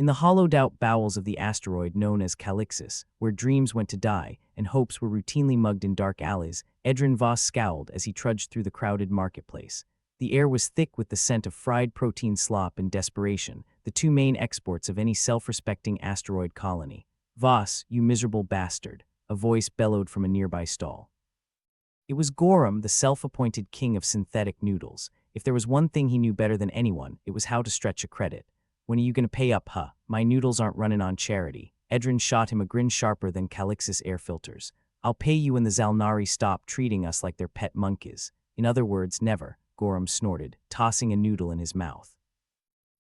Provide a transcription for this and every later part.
In the hollowed-out bowels of the asteroid known as Calixis, where dreams went to die and hopes were routinely mugged in dark alleys, Edrin Voss scowled as he trudged through the crowded marketplace. The air was thick with the scent of fried protein slop and desperation, the two main exports of any self-respecting asteroid colony. "Voss, you miserable bastard," a voice bellowed from a nearby stall. It was Gorham, the self-appointed king of synthetic noodles. If there was one thing he knew better than anyone, it was how to stretch a credit. "When are you going to pay up, huh? My noodles aren't running on charity." Edrin shot him a grin sharper than Calixis air filters. "I'll pay you when the Zalnari stop treating us like their pet monkeys. In other words, never," Gorham snorted, tossing a noodle in his mouth.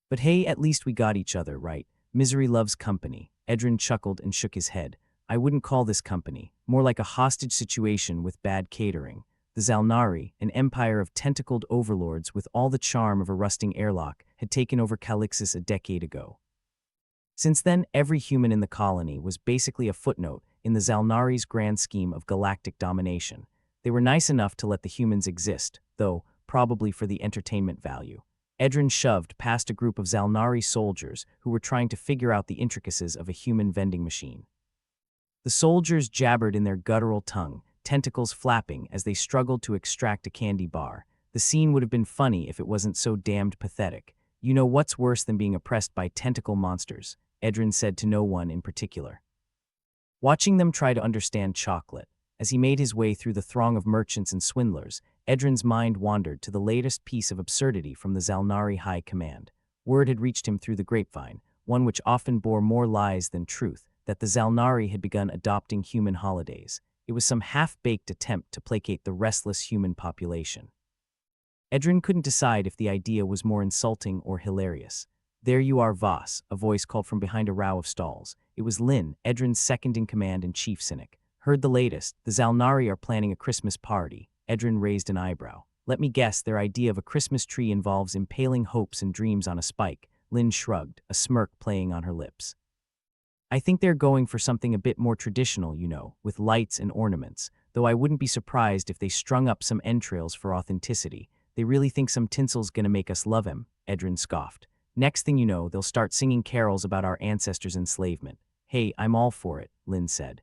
"But hey, at least we got each other, right? Misery loves company." Edrin chuckled and shook his head. "I wouldn't call this company, more like a hostage situation with bad catering. The Zalnari, an empire of tentacled overlords with all the charm of a rusting airlock, had taken over Calixis a decade ago. Since then, every human in the colony was basically a footnote in the Zalnari's grand scheme of galactic domination. They were nice enough to let the humans exist, though probably for the entertainment value." Edrin shoved past a group of Zalnari soldiers who were trying to figure out the intricacies of a human vending machine. The soldiers jabbered in their guttural tongue, tentacles flapping as they struggled to extract a candy bar. The scene would have been funny if it wasn't so damned pathetic. "You know what's worse than being oppressed by tentacle monsters?" Edrin said to no one in particular. Watching them try to understand chocolate. As he made his way through the throng of merchants and swindlers, Edrin's mind wandered to the latest piece of absurdity from the Zalnari High Command. Word had reached him through the grapevine, one which often bore more lies than truth, that the Zalnari had begun adopting human holidays. It was some half-baked attempt to placate the restless human population. Edrin couldn't decide if the idea was more insulting or hilarious. "There you are, Voss," a voice called from behind a row of stalls. It was Lin, Edrin's second-in-command and chief cynic. "Heard the latest. The Zalnari are planning a Christmas party." Edrin raised an eyebrow. "Let me guess, their idea of a Christmas tree involves impaling hopes and dreams on a spike." Lin shrugged, a smirk playing on her lips. "I think they're going for something a bit more traditional, you know, with lights and ornaments, though I wouldn't be surprised if they strung up some entrails for authenticity. They really think some tinsel's gonna make us love him," Edrin scoffed. "Next thing you know, they'll start singing carols about our ancestors' enslavement." "Hey, I'm all for it," Lin said.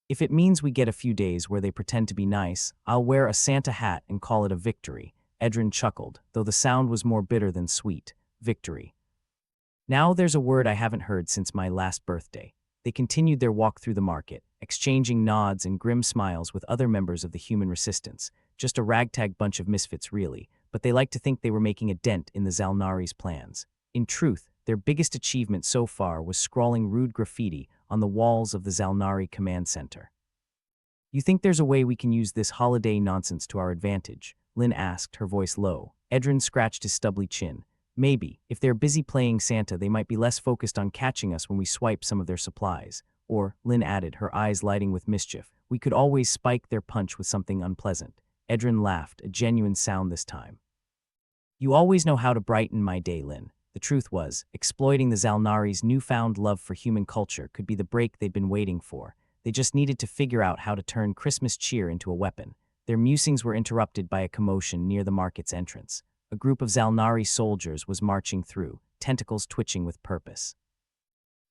"If it means we get a few days where they pretend to be nice, I'll wear a Santa hat and call it a victory." Edrin chuckled, though the sound was more bitter than sweet. Victory. "Now there's a word I haven't heard since my last birthday." They continued their walk through the market, exchanging nods and grim smiles with other members of the human resistance. Just a ragtag bunch of misfits, really, but they liked to think they were making a dent in the Zalnari's plans. In truth, their biggest achievement so far was scrawling rude graffiti on the walls of the Zalnari command center. "You think there's a way we can use this holiday nonsense to our advantage?" Lin asked, her voice low. Edrin scratched his stubbly chin. "Maybe. If they're busy playing Santa, they might be less focused on catching us when we swipe some of their supplies. Or," Lin added, her eyes lighting with mischief, "we could always spike their punch with something unpleasant." Edrin laughed, a genuine sound this time. "You always know how to brighten my day, Lin." The truth was, exploiting the Zalnari's newfound love for human culture could be the break they'd been waiting for. They just needed to figure out how to turn Christmas cheer into a weapon. Their musings were interrupted by a commotion near the market's entrance. A group of Zalnari soldiers was marching through, tentacles twitching with purpose.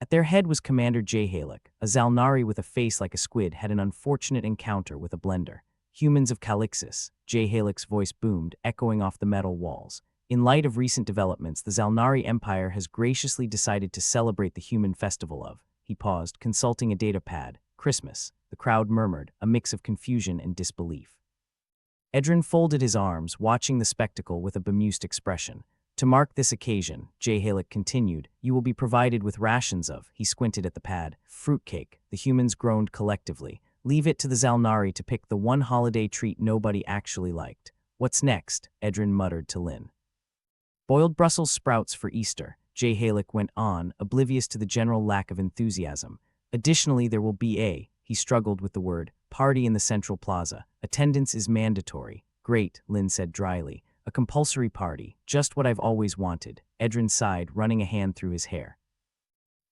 At their head was Commander Jahalik. A Zalnari with a face like a squid had an unfortunate encounter with a blender. "Humans of Calixis," Jahalik's voice boomed, echoing off the metal walls. "In light of recent developments, the Zalnari Empire has graciously decided to celebrate the human festival of..." He paused, consulting a data pad. "Christmas," the crowd murmured, a mix of confusion and disbelief. Edrin folded his arms, watching the spectacle with a bemused expression. "To mark this occasion," Jahalik continued, "you will be provided with rations of..." He squinted at the pad. "Fruitcake." The humans groaned collectively. "Leave it to the Zalnari to pick the one holiday treat nobody actually liked." "What's next?" Edrin muttered to Lin. "Boiled Brussels sprouts for Easter," Jahalik went on, oblivious to the general lack of enthusiasm. "Additionally, there will be a..." He struggled with the word, "party in the central plaza. Attendance is mandatory." "Great," Lin said dryly. "A compulsory party, just what I've always wanted." Edrin sighed, running a hand through his hair.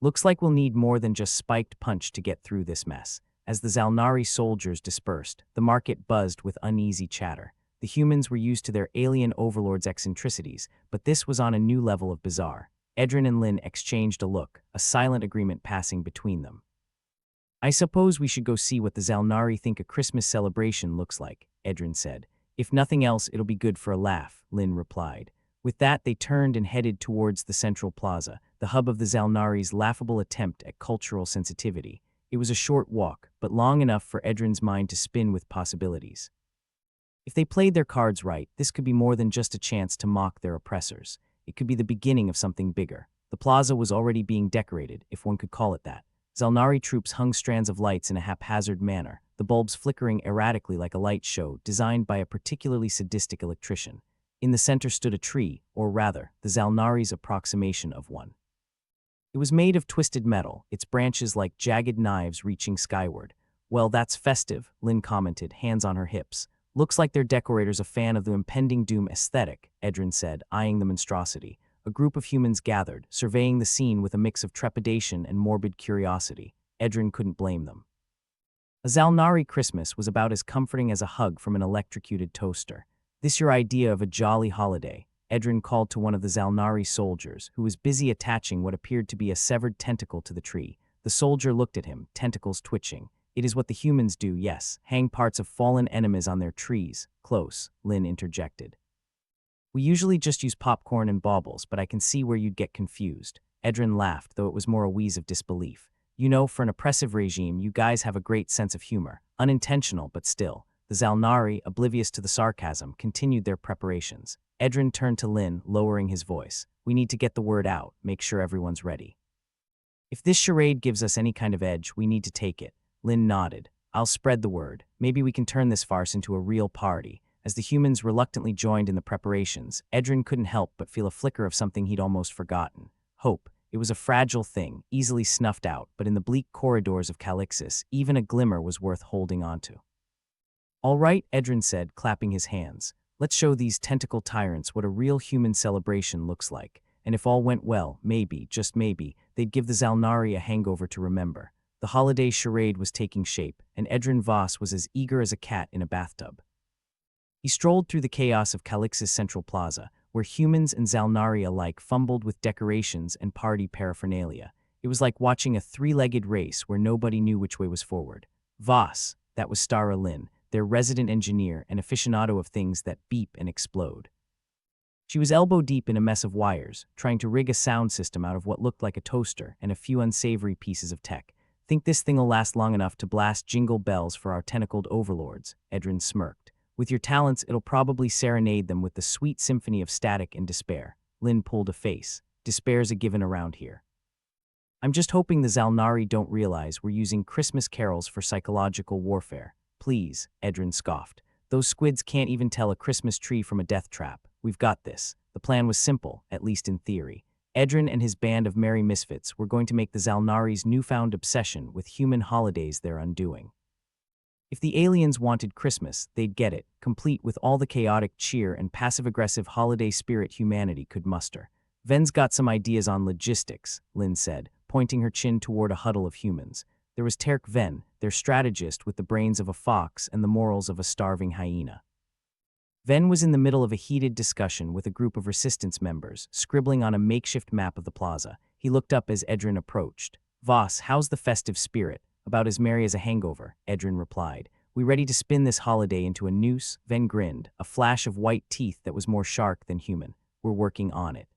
"Looks like we'll need more than just spiked punch to get through this mess." As the Zalnari soldiers dispersed, the market buzzed with uneasy chatter. The humans were used to their alien overlords' eccentricities, but this was on a new level of bizarre. Edrin and Lin exchanged a look, a silent agreement passing between them. I suppose we should go see what the Zalnari think a Christmas celebration looks like, Edrin said. If nothing else, it'll be good for a laugh, Lin replied. With that, they turned and headed towards the central plaza, the hub of the Zalnari's laughable attempt at cultural sensitivity. It was a short walk, but long enough for Edrin's mind to spin with possibilities. If they played their cards right, this could be more than just a chance to mock their oppressors. It could be the beginning of something bigger. The plaza was already being decorated, if one could call it that. Zalnari troops hung strands of lights in a haphazard manner, the bulbs flickering erratically like a light show designed by a particularly sadistic electrician. In the center stood a tree, or rather, the Zalnari's approximation of one. It was made of twisted metal, its branches like jagged knives reaching skyward. Well, that's festive, Lin commented, hands on her hips. Looks like their decorator's a fan of the impending doom aesthetic, Edrin said, eyeing the monstrosity. A group of humans gathered, surveying the scene with a mix of trepidation and morbid curiosity. Edrin couldn't blame them. A Zalnari Christmas was about as comforting as a hug from an electrocuted toaster. This your idea of a jolly holiday? Edrin called to one of the Zalnari soldiers, who was busy attaching what appeared to be a severed tentacle to the tree. The soldier looked at him, tentacles twitching. It is what the humans do, yes, hang parts of fallen enemies on their trees. Close, Lin interjected. We usually just use popcorn and baubles, but I can see where you'd get confused. Edrin laughed, though it was more a wheeze of disbelief. You know, for an oppressive regime, you guys have a great sense of humor. Unintentional, but still. The Zalnari, oblivious to the sarcasm, continued their preparations. Edrin turned to Lin, lowering his voice. We need to get the word out, make sure everyone's ready. If this charade gives us any kind of edge, we need to take it. Lin nodded. I'll spread the word. Maybe we can turn this farce into a real party. As the humans reluctantly joined in the preparations, Edrin couldn't help but feel a flicker of something he'd almost forgotten. Hope. It was a fragile thing, easily snuffed out, but in the bleak corridors of Calixis, even a glimmer was worth holding onto. All right, Edrin said, clapping his hands. Let's show these tentacle tyrants what a real human celebration looks like. And if all went well, maybe, just maybe, they'd give the Zalnari a hangover to remember. The holiday charade was taking shape, and Edrin Voss was as eager as a cat in a bathtub. He strolled through the chaos of Calixis Central Plaza, where humans and Zalnari alike fumbled with decorations and party paraphernalia. It was like watching a three-legged race where nobody knew which way was forward. Voss, that was Stara Lin, their resident engineer and aficionado of things that beep and explode. She was elbow-deep in a mess of wires, trying to rig a sound system out of what looked like a toaster and a few unsavory pieces of tech. Think this thing'll last long enough to blast jingle bells for our tentacled overlords, Edrin smirked. With your talents, it'll probably serenade them with the sweet symphony of static and despair. Lin pulled a face. Despair's a given around here. I'm just hoping the Zalnari don't realize we're using Christmas carols for psychological warfare. Please, Edrin scoffed. Those squids can't even tell a Christmas tree from a death trap. We've got this. The plan was simple, at least in theory. Edrin and his band of merry misfits were going to make the Zalnari's newfound obsession with human holidays their undoing. If the aliens wanted Christmas, they'd get it, complete with all the chaotic cheer and passive-aggressive holiday spirit humanity could muster. Ven's got some ideas on logistics, Lin said, pointing her chin toward a huddle of humans. There was Terk Ven, their strategist with the brains of a fox and the morals of a starving hyena. Ven was in the middle of a heated discussion with a group of resistance members, scribbling on a makeshift map of the plaza. He looked up as Edrin approached. Voss, how's the festive spirit? About as merry as a hangover, Edrin replied. We ready to spin this holiday into a noose? Ven grinned, a flash of white teeth that was more shark than human. We're working on it.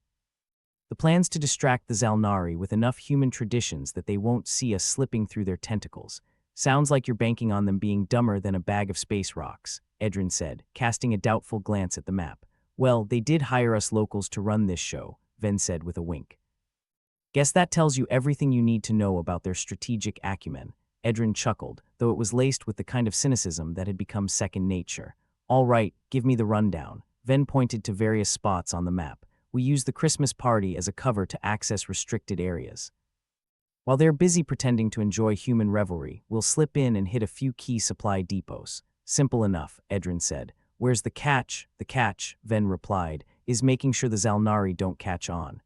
The plan's to distract the Zalnari with enough human traditions that they won't see us slipping through their tentacles. Sounds like you're banking on them being dumber than a bag of space rocks, Edrin said, casting a doubtful glance at the map. Well, they did hire us locals to run this show, Ven said with a wink. Guess that tells you everything you need to know about their strategic acumen. Edrin chuckled, though it was laced with the kind of cynicism that had become second nature. All right, give me the rundown. Ven pointed to various spots on the map. We use the Christmas party as a cover to access restricted areas. While they're busy pretending to enjoy human revelry, we'll slip in and hit a few key supply depots. Simple enough, Edrin said. Where's the catch? The catch, Ven replied, is making sure the Zalnari don't catch on.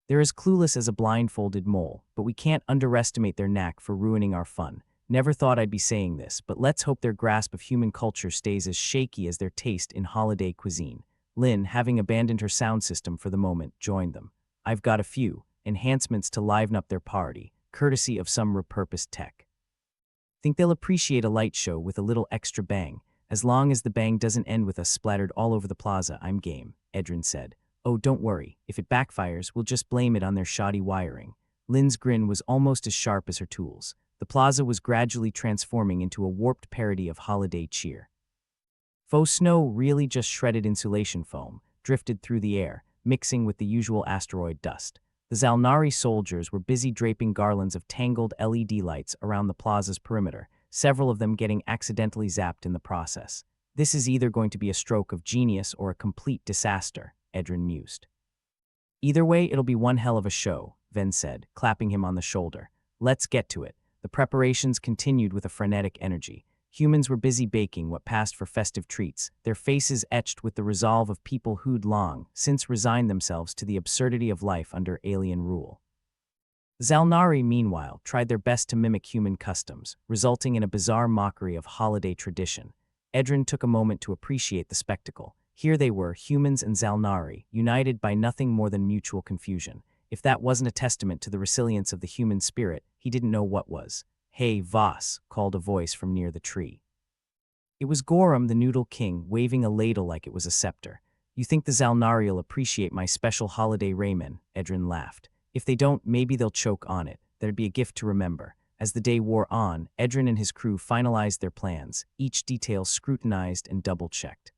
They're as clueless as a blindfolded mole, but we can't underestimate their knack for ruining our fun. Never thought I'd be saying this, but let's hope their grasp of human culture stays as shaky as their taste in holiday cuisine. Lin, having abandoned her sound system for the moment, joined them. I've got a few enhancements to liven up their party, courtesy of some repurposed tech. Think they'll appreciate a light show with a little extra bang. As long as the bang doesn't end with us splattered all over the plaza, I'm game, Edrin said. Oh, don't worry. If it backfires, we'll just blame it on their shoddy wiring. Lynn's grin was almost as sharp as her tools. The plaza was gradually transforming into a warped parody of holiday cheer. Faux snow, really just shredded insulation foam, drifted through the air, mixing with the usual asteroid dust. The Zalnari soldiers were busy draping garlands of tangled LED lights around the plaza's perimeter, several of them getting accidentally zapped in the process. This is either going to be a stroke of genius or a complete disaster, Edrin mused. Either way, it'll be one hell of a show, Ven said, clapping him on the shoulder. Let's get to it. The preparations continued with a frenetic energy. Humans were busy baking what passed for festive treats, their faces etched with the resolve of people who'd long since resigned themselves to the absurdity of life under alien rule. Zalnari, meanwhile, tried their best to mimic human customs, resulting in a bizarre mockery of holiday tradition. Edrin took a moment to appreciate the spectacle. Here they were, humans and Zalnari, united by nothing more than mutual confusion. If that wasn't a testament to the resilience of the human spirit, he didn't know what was. Hey, Voss, called a voice from near the tree. It was Gorham, the Noodle King, waving a ladle like it was a scepter. You think the Zalnari'll appreciate my special holiday raiment? Edrin laughed. If they don't, maybe they'll choke on it. There'd be a gift to remember. As the day wore on, Edrin and his crew finalized their plans, each detail scrutinized and double-checked.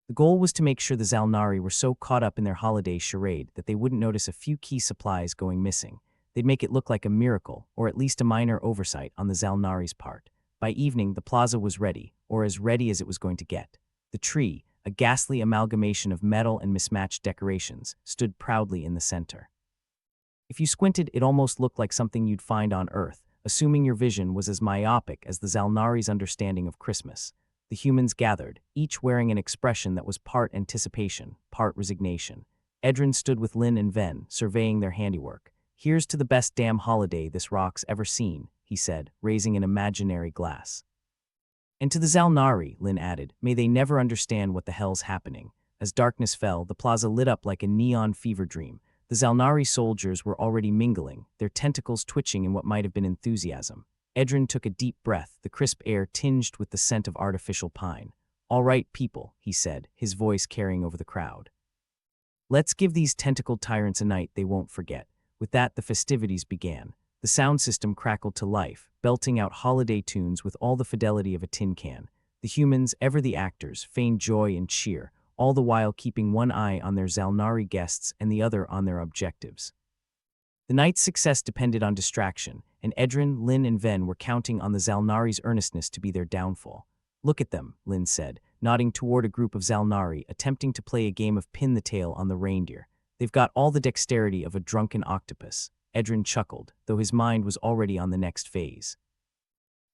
The goal was to make sure the Zalnari were so caught up in their holiday charade that they wouldn't notice a few key supplies going missing. They'd make it look like a miracle, or at least a minor oversight on the Zalnari's part. By evening, the plaza was ready, or as ready as it was going to get. The tree, a ghastly amalgamation of metal and mismatched decorations, stood proudly in the center. If you squinted, it almost looked like something you'd find on Earth, assuming your vision was as myopic as the Zalnari's understanding of Christmas. The humans gathered, each wearing an expression that was part anticipation, part resignation. Edrin stood with Lynn and Ven, surveying their handiwork. Here's to the best damn holiday this rock's ever seen, he said, raising an imaginary glass. And to the Zalnari, Lynn added, may they never understand what the hell's happening. As darkness fell, the plaza lit up like a neon fever dream. The Zalnari soldiers were already mingling, their tentacles twitching in what might have been enthusiasm. Edrin took a deep breath, the crisp air tinged with the scent of artificial pine. All right, people, he said, his voice carrying over the crowd. Let's give these tentacled tyrants a night they won't forget. With that, the festivities began. The sound system crackled to life, belting out holiday tunes with all the fidelity of a tin can. The humans, ever the actors, feigned joy and cheer, all the while keeping one eye on their Zalnari guests and the other on their objectives. The night's success depended on distraction, and Edrin, Lynn, and Ven were counting on the Zalnari's earnestness to be their downfall. Look at them, Lynn said, nodding toward a group of Zalnari attempting to play a game of pin the tail on the reindeer. They've got all the dexterity of a drunken octopus. Edrin chuckled, though his mind was already on the next phase.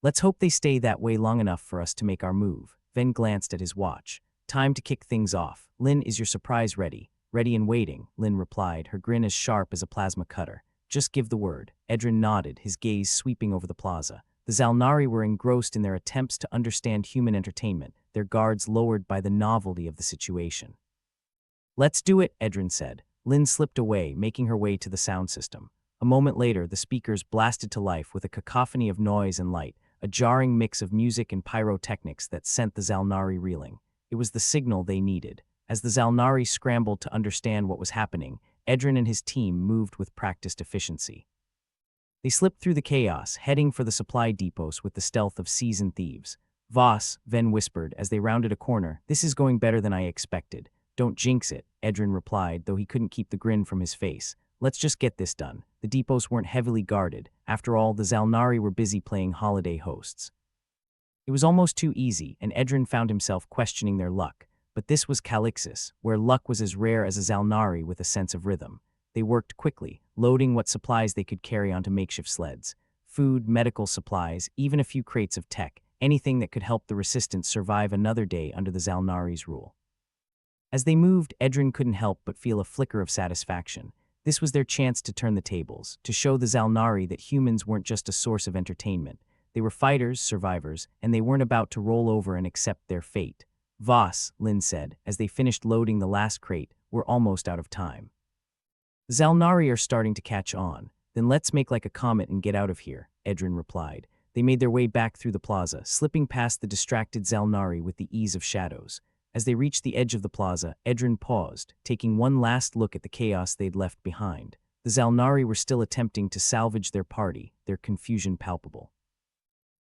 Let's hope they stay that way long enough for us to make our move. Ven glanced at his watch. Time to kick things off. Lynn, is your surprise ready? Ready and waiting, Lynn replied, her grin as sharp as a plasma cutter. Just give the word. Edrin nodded, his gaze sweeping over the plaza. The Zalnari were engrossed in their attempts to understand human entertainment, their guards lowered by the novelty of the situation. Let's do it, Edrin said. Lynn slipped away, making her way to the sound system. A moment later, the speakers blasted to life with a cacophony of noise and light, a jarring mix of music and pyrotechnics that sent the Zalnari reeling. It was the signal they needed. As the Zalnari scrambled to understand what was happening, Edrin and his team moved with practiced efficiency. They slipped through the chaos, heading for the supply depots with the stealth of seasoned thieves. Voss, Ven whispered as they rounded a corner, this is going better than I expected. Don't jinx it, Edrin replied, though he couldn't keep the grin from his face. Let's just get this done. The depots weren't heavily guarded. After all, the Zalnari were busy playing holiday hosts. It was almost too easy, and Edrin found himself questioning their luck. But this was Calixis, where luck was as rare as a Zalnari with a sense of rhythm. They worked quickly, loading what supplies they could carry onto makeshift sleds. Food, medical supplies, even a few crates of tech, anything that could help the Resistance survive another day under the Zalnari's rule. As they moved, Edrin couldn't help but feel a flicker of satisfaction. This was their chance to turn the tables, to show the Zalnari that humans weren't just a source of entertainment. They were fighters, survivors, and they weren't about to roll over and accept their fate. Voss, Lynn said, as they finished loading the last crate, we're almost out of time. The Zalnari are starting to catch on. Then let's make like a comet and get out of here, Edrin replied. They made their way back through the plaza, slipping past the distracted Zalnari with the ease of shadows. As they reached the edge of the plaza, Edrin paused, taking one last look at the chaos they'd left behind. The Zalnari were still attempting to salvage their party, their confusion palpable.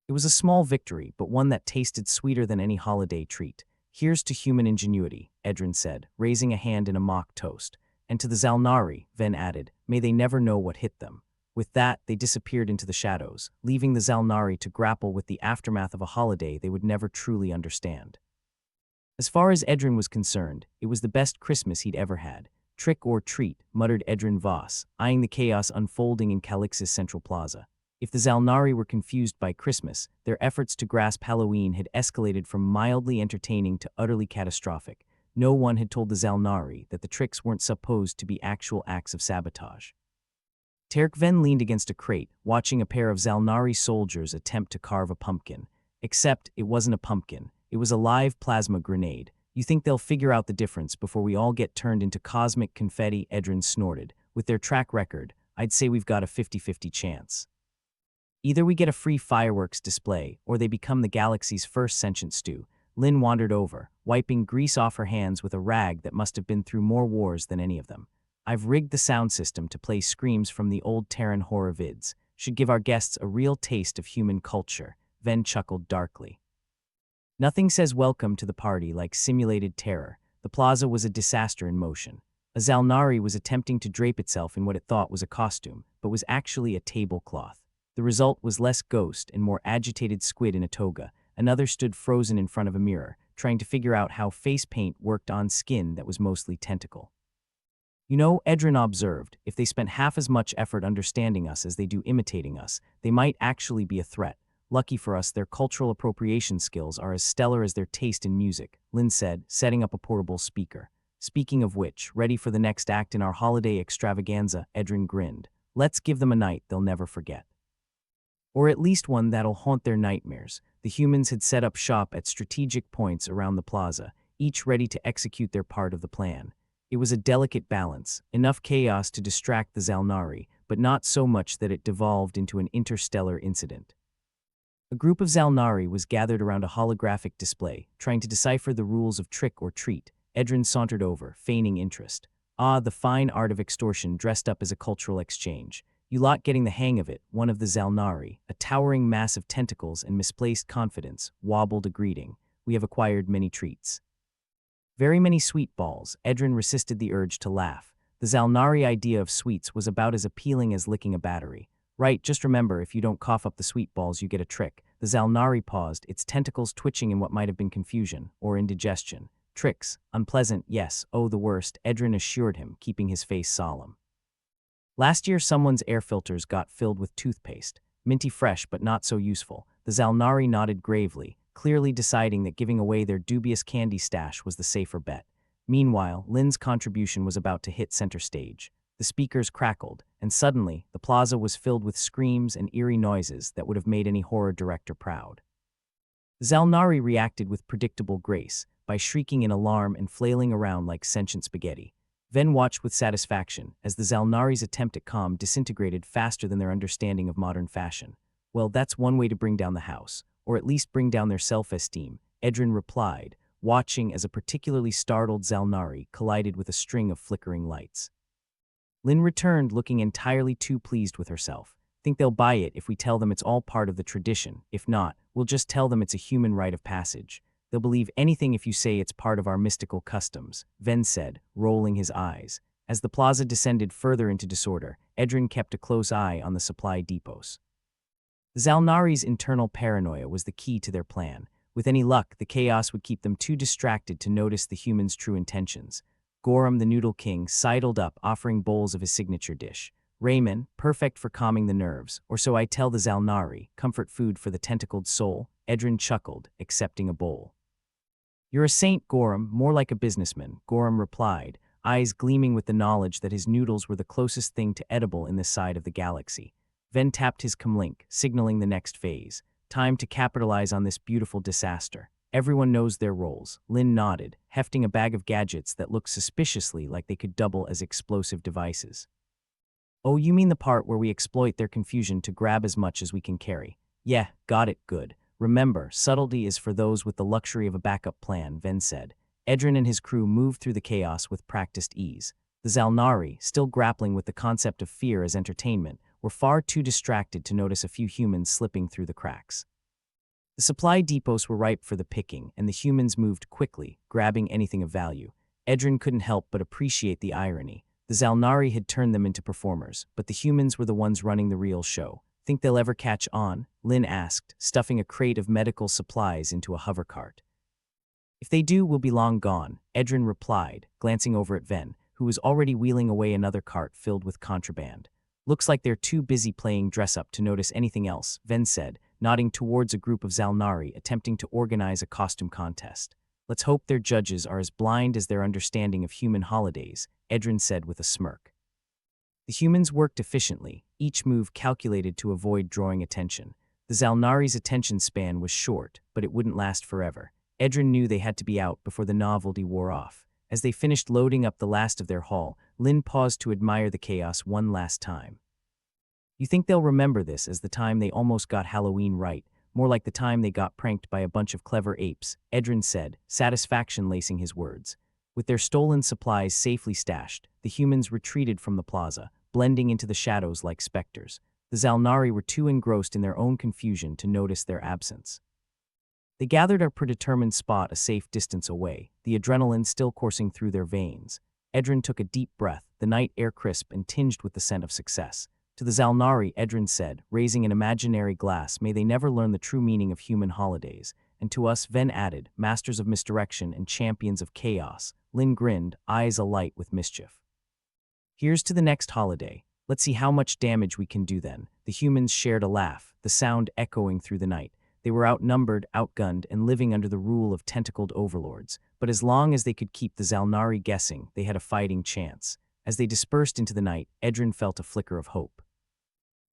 It was a small victory, but one that tasted sweeter than any holiday treat. Here's to human ingenuity, Edrin said, raising a hand in a mock toast. And to the Zalnari, Ven added, may they never know what hit them. With that, they disappeared into the shadows, leaving the Zalnari to grapple with the aftermath of a holiday they would never truly understand. As far as Edrin was concerned, it was the best Christmas he'd ever had. Trick or treat, muttered Edrin Voss, eyeing the chaos unfolding in Calix's central plaza. If the Zalnari were confused by Christmas, their efforts to grasp Halloween had escalated from mildly entertaining to utterly catastrophic. No one had told the Zalnari that the tricks weren't supposed to be actual acts of sabotage. Terk Ven leaned against a crate, watching a pair of Zalnari soldiers attempt to carve a pumpkin. Except it wasn't a pumpkin. It was a live plasma grenade. You think they'll figure out the difference before we all get turned into cosmic confetti, Edrin snorted. With their track record, I'd say we've got a 50-50 chance. Either we get a free fireworks display, or they become the galaxy's first sentient stew. Lynn wandered over, wiping grease off her hands with a rag that must have been through more wars than any of them. I've rigged the sound system to play screams from the old Terran horror vids. Should give our guests a real taste of human culture, Ven chuckled darkly. Nothing says welcome to the party like simulated terror. The plaza was a disaster in motion. A Zalnari was attempting to drape itself in what it thought was a costume, but was actually a tablecloth. The result was less ghost and more agitated squid in a toga. Another stood frozen in front of a mirror, trying to figure out how face paint worked on skin that was mostly tentacle. You know, Edrin observed, if they spent half as much effort understanding us as they do imitating us, they might actually be a threat. Lucky for us, their cultural appropriation skills are as stellar as their taste in music, Lynn said, setting up a portable speaker. Speaking of which, ready for the next act in our holiday extravaganza, Edrin grinned. Let's give them a night they'll never forget. Or at least one that'll haunt their nightmares. The humans had set up shop at strategic points around the plaza, each ready to execute their part of the plan. It was a delicate balance, enough chaos to distract the Zalnari, but not so much that it devolved into an interstellar incident. A group of Zalnari was gathered around a holographic display, trying to decipher the rules of trick or treat. Edrin sauntered over, feigning interest. Ah, the fine art of extortion dressed up as a cultural exchange. You lot getting the hang of it, one of the Zalnari, a towering mass of tentacles and misplaced confidence, wobbled a greeting. We have acquired many treats. Very many sweet balls. Edrin resisted the urge to laugh. The Zalnari idea of sweets was about as appealing as licking a battery. Right, just remember, if you don't cough up the sweet balls, you get a trick. The Zalnari paused, its tentacles twitching in what might have been confusion, or indigestion. Tricks. Unpleasant, yes, oh the worst, Edrin assured him, keeping his face solemn. Last year, someone's air filters got filled with toothpaste. Minty fresh, but not so useful. The Zalnari nodded gravely, clearly deciding that giving away their dubious candy stash was the safer bet. Meanwhile, Lynn's contribution was about to hit center stage. The speakers crackled, and suddenly, the plaza was filled with screams and eerie noises that would have made any horror director proud. Zalnari reacted with predictable grace, by shrieking in alarm and flailing around like sentient spaghetti. Ven watched with satisfaction as the Zalnari's attempt at calm disintegrated faster than their understanding of modern fashion. Well, that's one way to bring down the house, or at least bring down their self-esteem, Edrin replied, watching as a particularly startled Zalnari collided with a string of flickering lights. Lynn returned looking entirely too pleased with herself. Think they'll buy it if we tell them it's all part of the tradition. If not, we'll just tell them it's a human rite of passage. They'll believe anything if you say it's part of our mystical customs, Ven said, rolling his eyes. As the plaza descended further into disorder, Edrin kept a close eye on the supply depots. The Zalnari's internal paranoia was the key to their plan. With any luck, the chaos would keep them too distracted to notice the humans' true intentions. Gorum, the Noodle King, sidled up, offering bowls of his signature dish. Ramen, perfect for calming the nerves, or so I tell the Zalnari, comfort food for the tentacled soul. Edrin chuckled, accepting a bowl. You're a saint, Gorum, more like a businessman, Gorum replied, eyes gleaming with the knowledge that his noodles were the closest thing to edible in this side of the galaxy. Ven tapped his comlink, signaling the next phase. Time to capitalize on this beautiful disaster. Everyone knows their roles. Lin nodded, hefting a bag of gadgets that looked suspiciously like they could double as explosive devices. Oh, you mean the part where we exploit their confusion to grab as much as we can carry? Yeah, got it, good. Remember, subtlety is for those with the luxury of a backup plan, Ven said. Edrin and his crew moved through the chaos with practiced ease. The Zalnari, still grappling with the concept of fear as entertainment, were far too distracted to notice a few humans slipping through the cracks. The supply depots were ripe for the picking, and the humans moved quickly, grabbing anything of value. Edrin couldn't help but appreciate the irony. The Zalnari had turned them into performers, but the humans were the ones running the real show. Think they'll ever catch on? Lin asked, stuffing a crate of medical supplies into a hover cart. If they do, we'll be long gone, Edrin replied, glancing over at Ven, who was already wheeling away another cart filled with contraband. Looks like they're too busy playing dress-up to notice anything else, Ven said, nodding towards a group of Zalnari attempting to organize a costume contest. Let's hope their judges are as blind as their understanding of human holidays, Edrin said with a smirk. The humans worked efficiently, each move calculated to avoid drawing attention. The Zalnari's attention span was short, but it wouldn't last forever. Edrin knew they had to be out before the novelty wore off. As they finished loading up the last of their haul, Lin paused to admire the chaos one last time. You think they'll remember this as the time they almost got Halloween right, more like the time they got pranked by a bunch of clever apes, Edrin said, satisfaction lacing his words. With their stolen supplies safely stashed, the humans retreated from the plaza, blending into the shadows like specters. The Zalnari were too engrossed in their own confusion to notice their absence. They gathered a predetermined spot a safe distance away, the adrenaline still coursing through their veins. Edrin took a deep breath, the night air crisp and tinged with the scent of success. To the Zalnari, Edrin said, raising an imaginary glass, may they never learn the true meaning of human holidays. And to us, Ven added, masters of misdirection and champions of chaos. Lin grinned, eyes alight with mischief. Here's to the next holiday. Let's see how much damage we can do then. The humans shared a laugh, the sound echoing through the night. They were outnumbered, outgunned, and living under the rule of tentacled overlords. But as long as they could keep the Zalnari guessing, they had a fighting chance. As they dispersed into the night, Edrin felt a flicker of hope.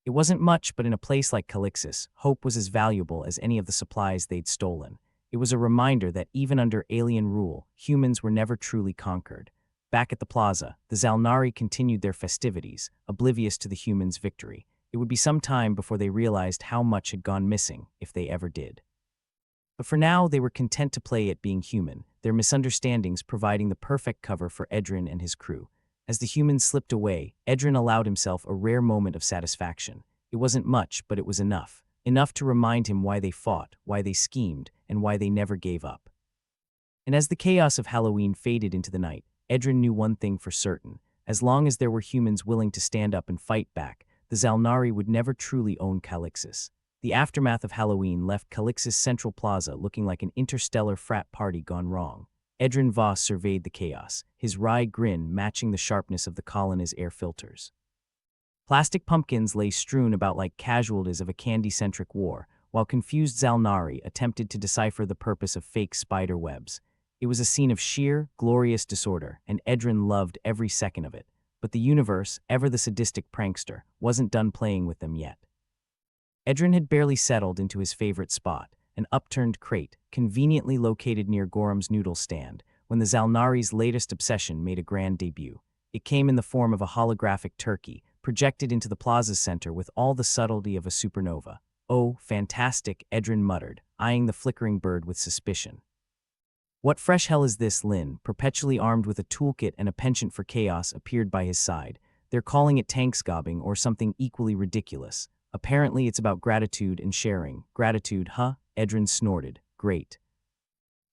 It wasn't much, but in a place like Calixis, hope was as valuable as any of the supplies they'd stolen. It was a reminder that even under alien rule, humans were never truly conquered. Back at the plaza, the Zalnari continued their festivities, oblivious to the humans' victory. It would be some time before they realized how much had gone missing, if they ever did. But for now, they were content to play at being human, their misunderstandings providing the perfect cover for Edrin and his crew. As the humans slipped away, Edrin allowed himself a rare moment of satisfaction. It wasn't much, but it was enough. Enough to remind him why they fought, why they schemed, and why they never gave up. And as the chaos of Halloween faded into the night, Edrin knew one thing for certain. As long as there were humans willing to stand up and fight back, the Zalnari would never truly own Calixis. The aftermath of Halloween left Calixis Central Plaza looking like an interstellar frat party gone wrong. Edrin Voss surveyed the chaos, his wry grin matching the sharpness of the colony's air filters. Plastic pumpkins lay strewn about like casualties of a candy-centric war, while confused Zalnari attempted to decipher the purpose of fake spider webs. It was a scene of sheer, glorious disorder, and Edrin loved every second of it. But the universe, ever the sadistic prankster, wasn't done playing with them yet. Edrin had barely settled into his favorite spot, an upturned crate, conveniently located near Gorham's noodle stand, when the Zalnari's latest obsession made a grand debut. It came in the form of a holographic turkey, projected into the plaza's center with all the subtlety of a supernova. Oh, fantastic, Edrin muttered, eyeing the flickering bird with suspicion. What fresh hell is this? Lin, perpetually armed with a toolkit and a penchant for chaos, appeared by his side. They're calling it tanksgobbing or something equally ridiculous. Apparently it's about gratitude and sharing. Gratitude, huh? Edrin snorted. Great.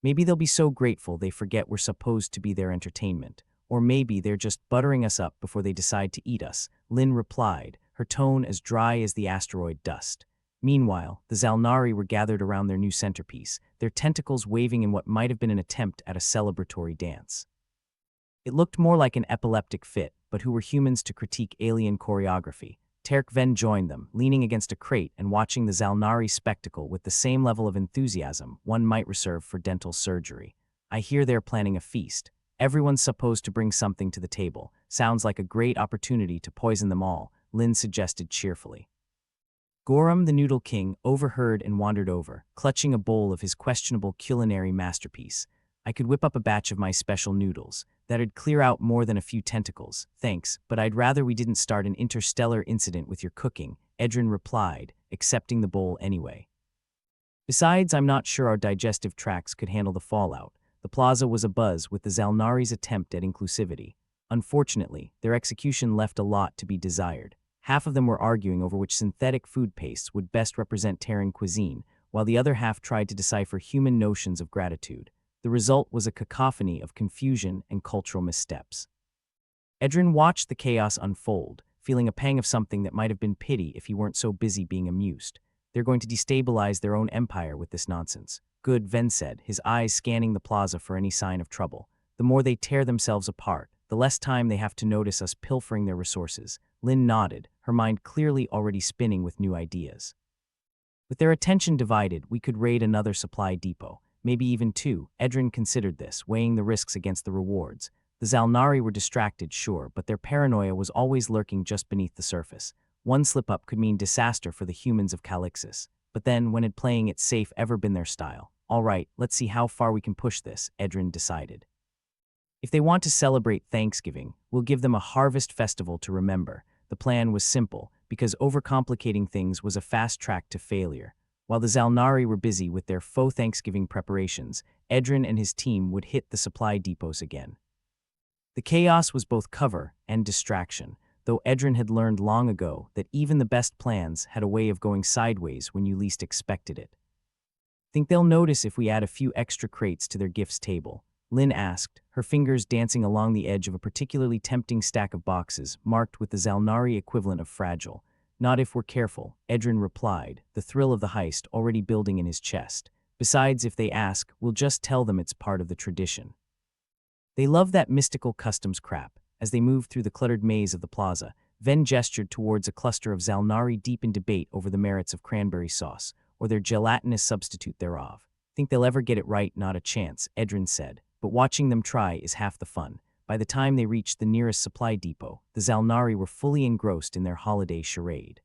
Maybe they'll be so grateful they forget we're supposed to be their entertainment. Or maybe they're just buttering us up before they decide to eat us, Lin replied, her tone as dry as the asteroid dust. Meanwhile, the Zalnari were gathered around their new centerpiece, their tentacles waving in what might have been an attempt at a celebratory dance. It looked more like an epileptic fit, but who were humans to critique alien choreography? Terk Ven joined them, leaning against a crate and watching the Zalnari spectacle with the same level of enthusiasm one might reserve for dental surgery. I hear they're planning a feast. Everyone's supposed to bring something to the table. Sounds like a great opportunity to poison them all, Lin suggested cheerfully. Gorum the Noodle King overheard and wandered over, clutching a bowl of his questionable culinary masterpiece. I could whip up a batch of my special noodles. That'd clear out more than a few tentacles, thanks, but I'd rather we didn't start an interstellar incident with your cooking, Edrin replied, accepting the bowl anyway. Besides, I'm not sure our digestive tracts could handle the fallout. The plaza was abuzz with the Zalnari's attempt at inclusivity. Unfortunately, their execution left a lot to be desired. Half of them were arguing over which synthetic food pastes would best represent Terran cuisine, while the other half tried to decipher human notions of gratitude. The result was a cacophony of confusion and cultural missteps. Edrin watched the chaos unfold, feeling a pang of something that might have been pity if he weren't so busy being amused. They're going to destabilize their own empire with this nonsense. Good, Ven said, his eyes scanning the plaza for any sign of trouble. The more they tear themselves apart, the less time they have to notice us pilfering their resources. Lynn nodded, her mind clearly already spinning with new ideas. With their attention divided, we could raid another supply depot, maybe even two. Edrin considered this, weighing the risks against the rewards. The Zalnari were distracted, sure, but their paranoia was always lurking just beneath the surface. One slip-up could mean disaster for the humans of Calixis. But then, when had playing it safe ever been their style? All right, let's see how far we can push this, Edrin decided. If they want to celebrate Thanksgiving, we'll give them a harvest festival to remember. The plan was simple, because overcomplicating things was a fast track to failure. While the Zalnari were busy with their faux Thanksgiving preparations, Edrin and his team would hit the supply depots again. The chaos was both cover and distraction, though Edrin had learned long ago that even the best plans had a way of going sideways when you least expected it. Think they'll notice if we add a few extra crates to their gifts table? Lynn asked, her fingers dancing along the edge of a particularly tempting stack of boxes marked with the Zalnari equivalent of fragile. Not if we're careful, Edrin replied, the thrill of the heist already building in his chest. Besides, if they ask, we'll just tell them it's part of the tradition. They love that mystical customs crap. As they moved through the cluttered maze of the plaza, Ven gestured towards a cluster of Zalnari deep in debate over the merits of cranberry sauce, or their gelatinous substitute thereof. Think they'll ever get it right? Not a chance, Edrin said. But watching them try is half the fun. By the time they reached the nearest supply depot, the Zalnari were fully engrossed in their holiday charade.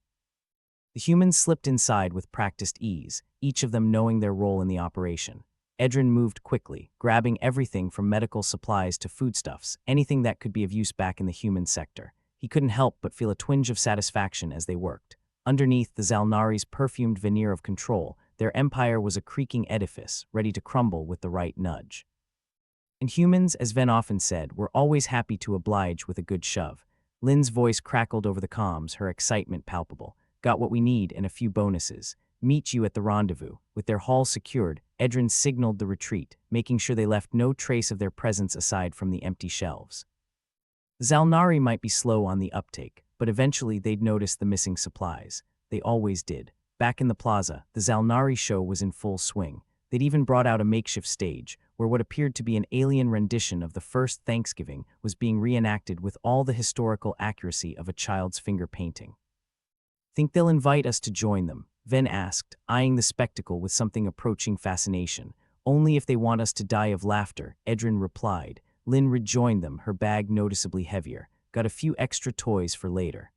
The humans slipped inside with practiced ease, each of them knowing their role in the operation. Edrin moved quickly, grabbing everything from medical supplies to foodstuffs, anything that could be of use back in the human sector. He couldn't help but feel a twinge of satisfaction as they worked. Underneath the Zalnari's perfumed veneer of control, their empire was a creaking edifice, ready to crumble with the right nudge. And humans, as Ven often said, were always happy to oblige with a good shove. Lynn's voice crackled over the comms, her excitement palpable. Got what we need and a few bonuses. Meet you at the rendezvous. With their haul secured, Edrin signaled the retreat, making sure they left no trace of their presence aside from the empty shelves. The Zalnari might be slow on the uptake, but eventually they'd notice the missing supplies. They always did. Back in the plaza, the Zalnari show was in full swing. They'd even brought out a makeshift stage, where what appeared to be an alien rendition of the first Thanksgiving was being reenacted with all the historical accuracy of a child's finger painting. Think they'll invite us to join them? Ven asked, eyeing the spectacle with something approaching fascination. Only if they want us to die of laughter, Edrin replied. Lynn rejoined them, her bag noticeably heavier. Got a few extra toys for later.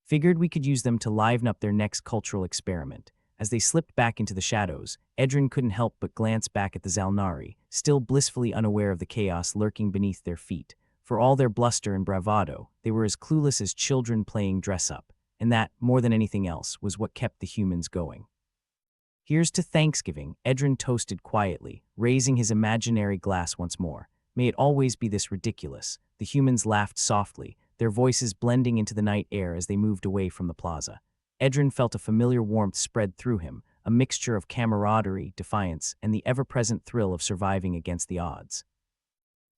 Figured we could use them to liven up their next cultural experiment. As they slipped back into the shadows, Edrin couldn't help but glance back at the Zalnari, still blissfully unaware of the chaos lurking beneath their feet. For all their bluster and bravado, they were as clueless as children playing dress-up, and that, more than anything else, was what kept the humans going. Here's to Thanksgiving, Edrin toasted quietly, raising his imaginary glass once more. May it always be this ridiculous. The humans laughed softly, their voices blending into the night air as they moved away from the plaza. Edrin felt a familiar warmth spread through him, a mixture of camaraderie, defiance, and the ever-present thrill of surviving against the odds.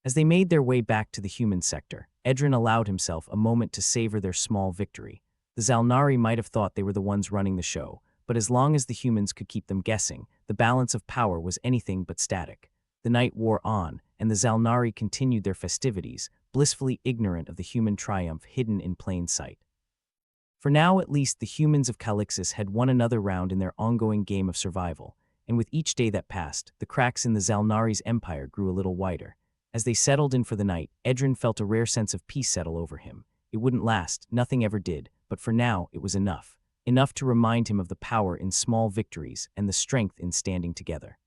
As they made their way back to the human sector, Edrin allowed himself a moment to savor their small victory. The Zalnari might have thought they were the ones running the show, but as long as the humans could keep them guessing, the balance of power was anything but static. The night wore on, and the Zalnari continued their festivities, blissfully ignorant of the human triumph hidden in plain sight. For now, at least, the humans of Calixis had won another round in their ongoing game of survival, and with each day that passed, the cracks in the Zalnari's empire grew a little wider. As they settled in for the night, Edrin felt a rare sense of peace settle over him. It wouldn't last, nothing ever did, but for now, it was enough. enough to remind him of the power in small victories and the strength in standing together.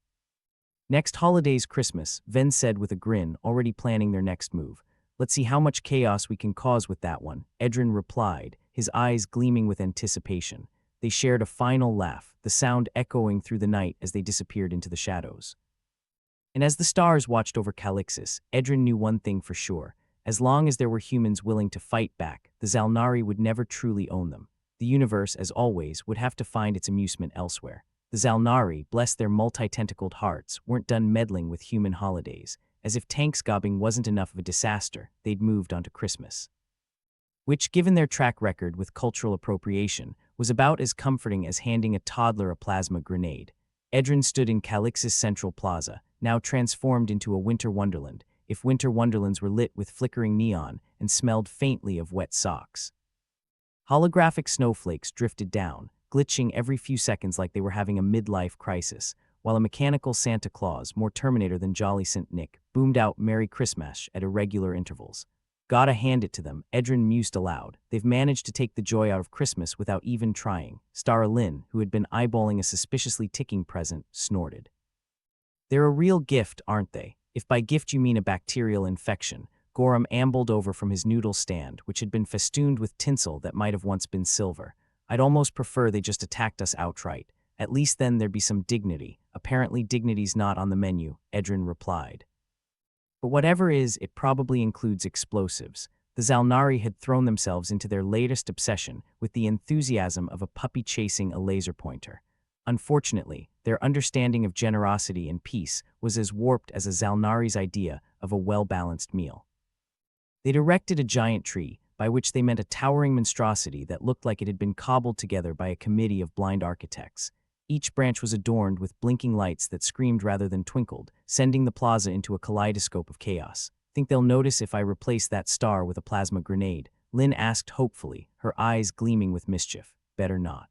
Next holiday's Christmas, Ven said with a grin, already planning their next move. Let's see how much chaos we can cause with that one, Edrin replied, his eyes gleaming with anticipation. They shared a final laugh, the sound echoing through the night as they disappeared into the shadows. And as the stars watched over Calixis, Edrin knew one thing for sure. As long as there were humans willing to fight back, the Zalnari would never truly own them. The universe, as always, would have to find its amusement elsewhere. The Zalnari, bless their multi-tentacled hearts, weren't done meddling with human holidays. As if tanks gobbing wasn't enough of a disaster, they'd moved on to Christmas. Which, given their track record with cultural appropriation, was about as comforting as handing a toddler a plasma grenade. Edrin stood in Calixis Central Plaza, now transformed into a winter wonderland, if winter wonderlands were lit with flickering neon and smelled faintly of wet socks. Holographic snowflakes drifted down, glitching every few seconds like they were having a midlife crisis, while a mechanical Santa Claus, more Terminator than Jolly St. Nick, boomed out Merry Christmas at irregular intervals. Gotta hand it to them, Edrin mused aloud. They've managed to take the joy out of Christmas without even trying. Stara Lynn, who had been eyeballing a suspiciously ticking present, snorted. They're a real gift, aren't they? If by gift you mean a bacterial infection. Gorham ambled over from his noodle stand, which had been festooned with tinsel that might have once been silver. I'd almost prefer they just attacked us outright. At least then there'd be some dignity. Apparently dignity's not on the menu, Edrin replied. But whatever is, it probably includes explosives. The Zalnari had thrown themselves into their latest obsession with the enthusiasm of a puppy chasing a laser pointer. Unfortunately, their understanding of generosity and peace was as warped as a Zalnari's idea of a well-balanced meal. They'd erected a giant tree, by which they meant a towering monstrosity that looked like it had been cobbled together by a committee of blind architects. Each branch was adorned with blinking lights that screamed rather than twinkled, sending the plaza into a kaleidoscope of chaos. Think they'll notice if I replace that star with a plasma grenade? Lynn asked hopefully, her eyes gleaming with mischief. Better not.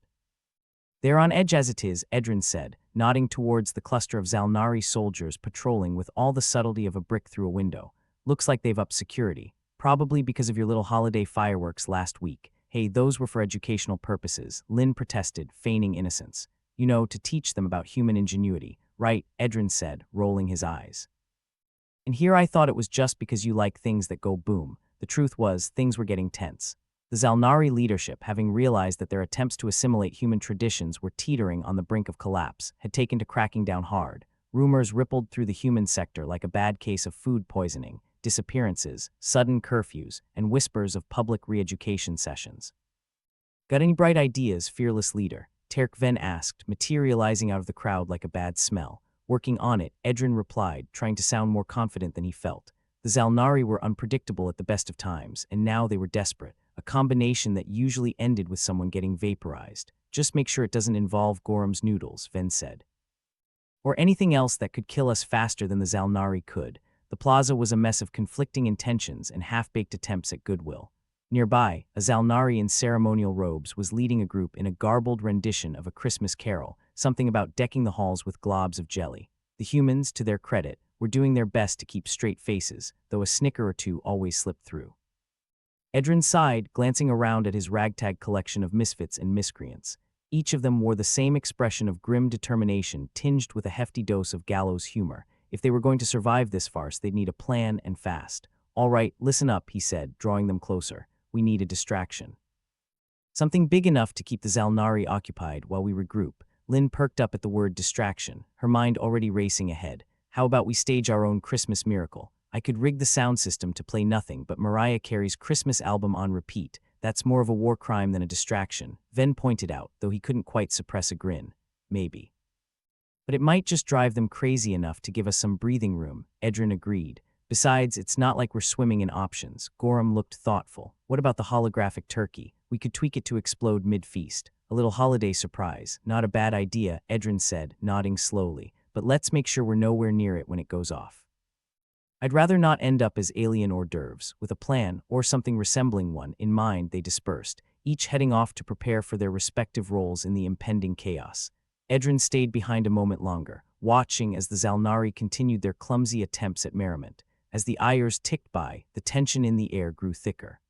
They're on edge as it is, Edrin said, nodding towards the cluster of Zalnari soldiers patrolling with all the subtlety of a brick through a window. Looks like they've upped security, probably because of your little holiday fireworks last week. Hey, those were for educational purposes, Lynn protested, feigning innocence. You know, to teach them about human ingenuity, right? Edrin said, rolling his eyes. And here I thought it was just because you like things that go boom. The truth was, things were getting tense. The Zalnari leadership, having realized that their attempts to assimilate human traditions were teetering on the brink of collapse, had taken to cracking down hard. Rumors rippled through the human sector like a bad case of food poisoning, disappearances, sudden curfews, and whispers of public re-education sessions. Got any bright ideas, fearless leader? Terk Ven asked, materializing out of the crowd like a bad smell. Working on it, Edrin replied, trying to sound more confident than he felt. The Zalnari were unpredictable at the best of times, and now they were desperate, a combination that usually ended with someone getting vaporized. Just make sure it doesn't involve Gorham's noodles, Ven said. Or anything else that could kill us faster than the Zalnari could. The plaza was a mess of conflicting intentions and half-baked attempts at goodwill. Nearby, a Zalnari in ceremonial robes was leading a group in a garbled rendition of a Christmas carol, something about decking the halls with globs of jelly. The humans, to their credit, were doing their best to keep straight faces, though a snicker or two always slipped through. Edrin sighed, glancing around at his ragtag collection of misfits and miscreants. Each of them wore the same expression of grim determination tinged with a hefty dose of gallows humor. If they were going to survive this farce, they'd need a plan and fast. All right, listen up, he said, drawing them closer. We need a distraction. Something big enough to keep the Zalnari occupied while we regroup. Lynn perked up at the word distraction, her mind already racing ahead. How about we stage our own Christmas miracle? I could rig the sound system to play nothing but Mariah Carey's Christmas album on repeat. That's more of a war crime than a distraction, Ven pointed out, though he couldn't quite suppress a grin. Maybe. But it might just drive them crazy enough to give us some breathing room, Edrin agreed. Besides, it's not like we're swimming in options. Gorham looked thoughtful. What about the holographic turkey? We could tweak it to explode mid-feast. A little holiday surprise. Not a bad idea, Edrin said, nodding slowly. But let's make sure we're nowhere near it when it goes off. I'd rather not end up as alien hors d'oeuvres. With a plan, or something resembling one, in mind, they dispersed, each heading off to prepare for their respective roles in the impending chaos. Edrin stayed behind a moment longer, watching as the Zalnari continued their clumsy attempts at merriment. As the Ayers ticked by, the tension in the air grew thicker.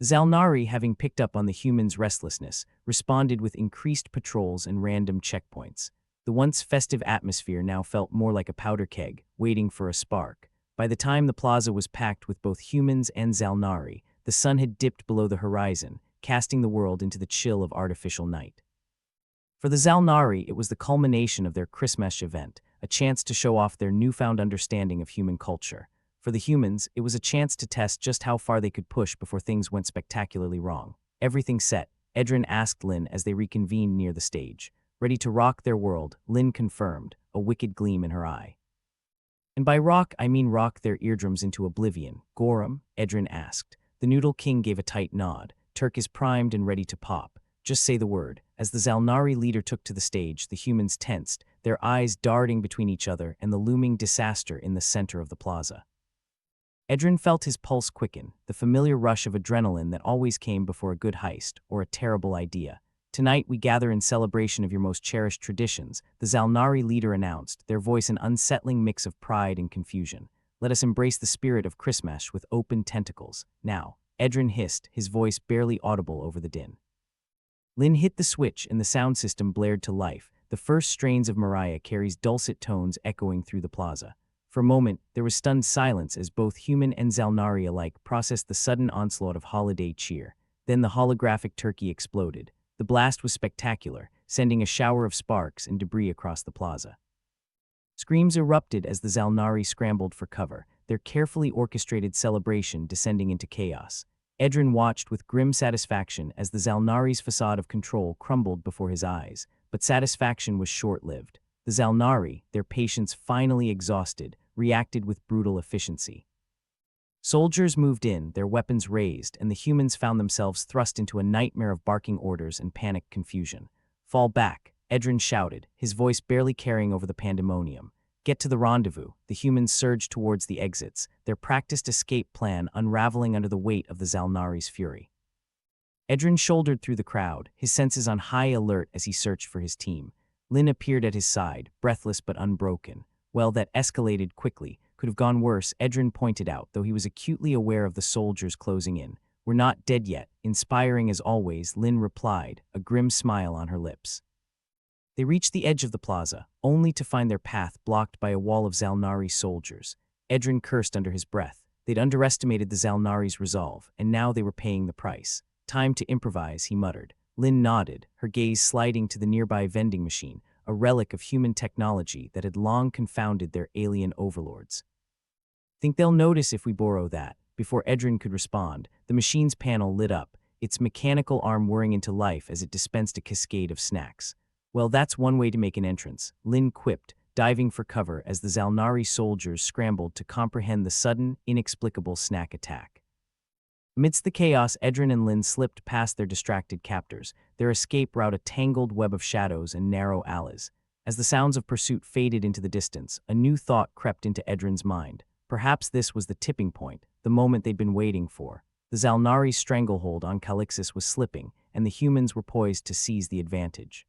Zalnari, having picked up on the humans' restlessness, responded with increased patrols and random checkpoints. The once festive atmosphere now felt more like a powder keg, waiting for a spark. By the time the plaza was packed with both humans and Zalnari, the sun had dipped below the horizon, casting the world into the chill of artificial night. For the Zalnari, it was the culmination of their Christmas event, a chance to show off their newfound understanding of human culture. For the humans, it was a chance to test just how far they could push before things went spectacularly wrong. Everything set, Edrin asked Lynn as they reconvened near the stage. Ready to rock their world, Lynn confirmed, a wicked gleam in her eye. And by rock, I mean rock their eardrums into oblivion. Gorham? Edrin asked. The Noodle King gave a tight nod. Turk is primed and ready to pop. Just say the word. As the Zalnari leader took to the stage, the humans tensed, their eyes darting between each other and the looming disaster in the center of the plaza. Edrin felt his pulse quicken, the familiar rush of adrenaline that always came before a good heist or a terrible idea. Tonight we gather in celebration of your most cherished traditions, the Zalnari leader announced, their voice an unsettling mix of pride and confusion. Let us embrace the spirit of Christmas with open tentacles. Now, Edrin hissed, his voice barely audible over the din. Lynn hit the switch and the sound system blared to life. The first strains of Mariah Carey's dulcet tones echoing through the plaza. For a moment, there was stunned silence as both human and Zalnari alike processed the sudden onslaught of holiday cheer. Then the holographic turkey exploded. The blast was spectacular, sending a shower of sparks and debris across the plaza. Screams erupted as the Zalnari scrambled for cover, their carefully orchestrated celebration descending into chaos. Edrin watched with grim satisfaction as the Zalnari's facade of control crumbled before his eyes, but satisfaction was short-lived. The Zalnari, their patience finally exhausted, reacted with brutal efficiency. Soldiers moved in, their weapons raised, and the humans found themselves thrust into a nightmare of barking orders and panicked confusion. Fall back, Edrin shouted, his voice barely carrying over the pandemonium. Get to the rendezvous. The humans surged towards the exits, their practiced escape plan unraveling under the weight of the Zalnari's fury. Edrin shouldered through the crowd, his senses on high alert as he searched for his team. Lynn appeared at his side, breathless but unbroken. Well, that escalated quickly. Could have gone worse, Edrin pointed out, though he was acutely aware of the soldiers closing in. We're not dead yet. Inspiring as always, Lynn replied, a grim smile on her lips. They reached the edge of the plaza, only to find their path blocked by a wall of Zalnari soldiers. Edrin cursed under his breath. They'd underestimated the Zalnari's resolve, and now they were paying the price. Time to improvise, he muttered. Lynn nodded, her gaze sliding to the nearby vending machine, a relic of human technology that had long confounded their alien overlords. Think they'll notice if we borrow that? Before Edrin could respond, the machine's panel lit up, its mechanical arm whirring into life as it dispensed a cascade of snacks. Well, that's one way to make an entrance, Lynn quipped, diving for cover as the Zalnari soldiers scrambled to comprehend the sudden, inexplicable snack attack. Amidst the chaos, Edrin and Lynn slipped past their distracted captors, their escape route a tangled web of shadows and narrow alleys. As the sounds of pursuit faded into the distance, a new thought crept into Edrin's mind. Perhaps this was the tipping point, the moment they'd been waiting for. The Zalnari's stranglehold on Calixis was slipping, and the humans were poised to seize the advantage.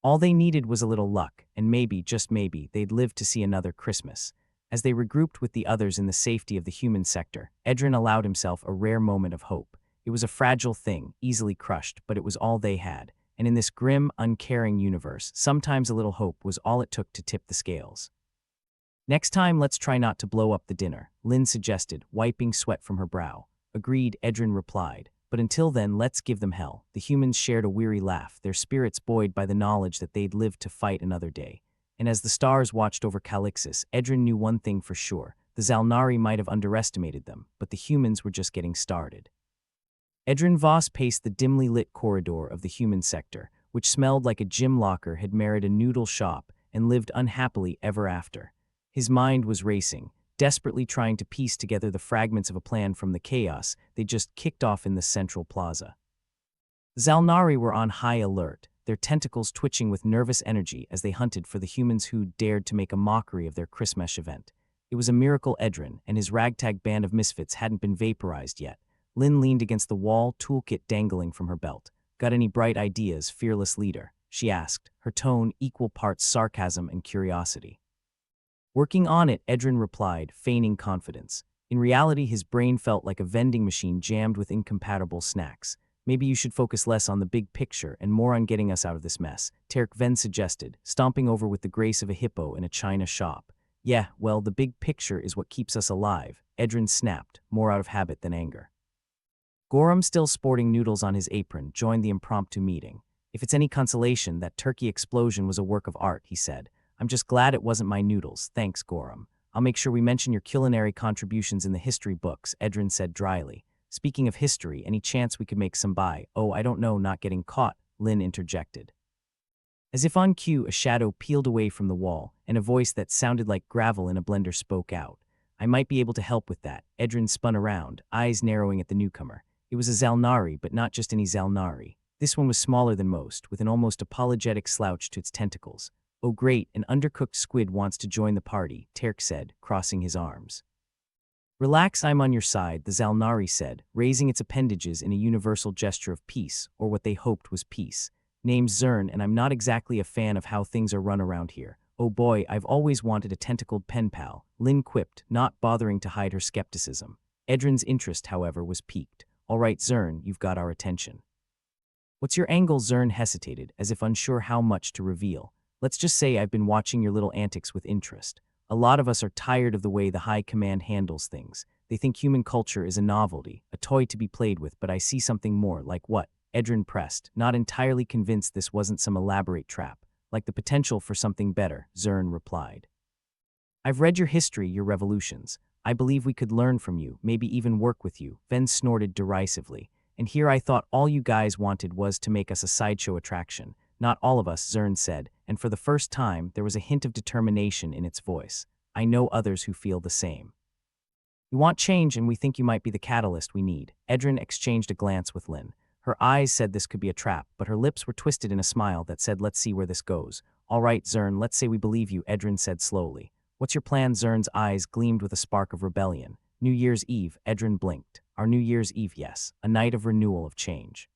All they needed was a little luck, and maybe, just maybe, they'd live to see another Christmas. As they regrouped with the others in the safety of the human sector, Edrin allowed himself a rare moment of hope. It was a fragile thing, easily crushed, but it was all they had. And in this grim, uncaring universe, sometimes a little hope was all it took to tip the scales. Next time, let's try not to blow up the dinner, Lynn suggested, wiping sweat from her brow. Agreed, Edrin replied. But until then, let's give them hell. The humans shared a weary laugh, their spirits buoyed by the knowledge that they'd live to fight another day. And as the stars watched over Calixis, Edrin knew one thing for sure. The Zalnari might have underestimated them, but the humans were just getting started. Edrin Voss paced the dimly lit corridor of the human sector, which smelled like a gym locker had married a noodle shop and lived unhappily ever after. His mind was racing, desperately trying to piece together the fragments of a plan from the chaos they just kicked off in the central plaza. Zalnari were on high alert, their tentacles twitching with nervous energy as they hunted for the humans who dared to make a mockery of their Christmas event. It was a miracle Edrin and his ragtag band of misfits hadn't been vaporized yet. Lynn leaned against the wall, toolkit dangling from her belt. Got any bright ideas, fearless leader? She asked, her tone equal parts sarcasm and curiosity. Working on it, Edrin replied, feigning confidence. In reality, his brain felt like a vending machine jammed with incompatible snacks. Maybe you should focus less on the big picture and more on getting us out of this mess, Terk Ven suggested, stomping over with the grace of a hippo in a china shop. Yeah, well, the big picture is what keeps us alive, Edrin snapped, more out of habit than anger. Gorham, still sporting noodles on his apron, joined the impromptu meeting. If it's any consolation, that turkey explosion was a work of art, he said. I'm just glad it wasn't my noodles, thanks, Gorham. I'll make sure we mention your culinary contributions in the history books, Edrin said dryly. Speaking of history, any chance we could make some by? Oh, I don't know, not getting caught, Lynn interjected. As if on cue, a shadow peeled away from the wall, and a voice that sounded like gravel in a blender spoke out. I might be able to help with that. Edrin spun around, eyes narrowing at the newcomer. It was a Zalnari, but not just any Zalnari. This one was smaller than most, with an almost apologetic slouch to its tentacles. Oh great, an undercooked squid wants to join the party, Terk said, crossing his arms. Relax, I'm on your side, the Zalnari said, raising its appendages in a universal gesture of peace, or what they hoped was peace. Name's Zern, and I'm not exactly a fan of how things are run around here. Oh boy, I've always wanted a tentacled pen pal, Lynn quipped, not bothering to hide her skepticism. Edrin's interest, however, was piqued. All right, Zern, you've got our attention. What's your angle? Zern hesitated, as if unsure how much to reveal. Let's just say I've been watching your little antics with interest. A lot of us are tired of the way the High Command handles things. They think human culture is a novelty, a toy to be played with, but I see something more. Like what? Edrin pressed, not entirely convinced this wasn't some elaborate trap. Like the potential for something better, Zern replied. I've read your history, your revolutions. I believe we could learn from you, maybe even work with you, Ven snorted derisively. And here I thought all you guys wanted was to make us a sideshow attraction. Not all of us, Zern said, and for the first time, there was a hint of determination in its voice. I know others who feel the same. We want change, and we think you might be the catalyst we need. Edrin exchanged a glance with Lynn. Her eyes said this could be a trap, but her lips were twisted in a smile that said, let's see where this goes. All right, Zern, let's say we believe you, Edrin said slowly. What's your plan? Zern's eyes gleamed with a spark of rebellion. New Year's Eve, Edrin blinked. Our New Year's Eve, yes, a night of renewal, of change.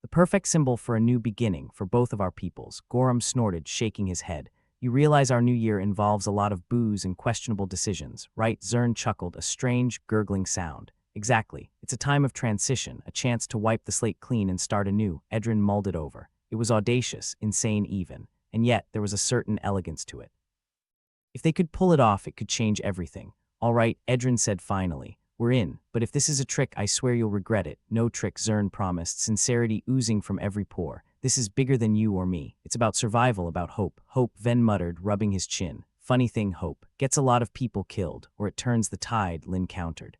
The perfect symbol for a new beginning for both of our peoples, Gorham snorted, shaking his head. You realize our new year involves a lot of booze and questionable decisions, right? Zern chuckled, a strange, gurgling sound. Exactly. It's a time of transition, a chance to wipe the slate clean and start anew. Edrin mulled it over. It was audacious, insane even, and yet there was a certain elegance to it. If they could pull it off, it could change everything. All right, Edrin said finally. We're in, but if this is a trick, I swear you'll regret it. No trick, Zern promised, sincerity oozing from every pore. This is bigger than you or me. It's about survival, about hope. Hope, Ven muttered, rubbing his chin. Funny thing, hope gets a lot of people killed, or it turns the tide, Lynn countered.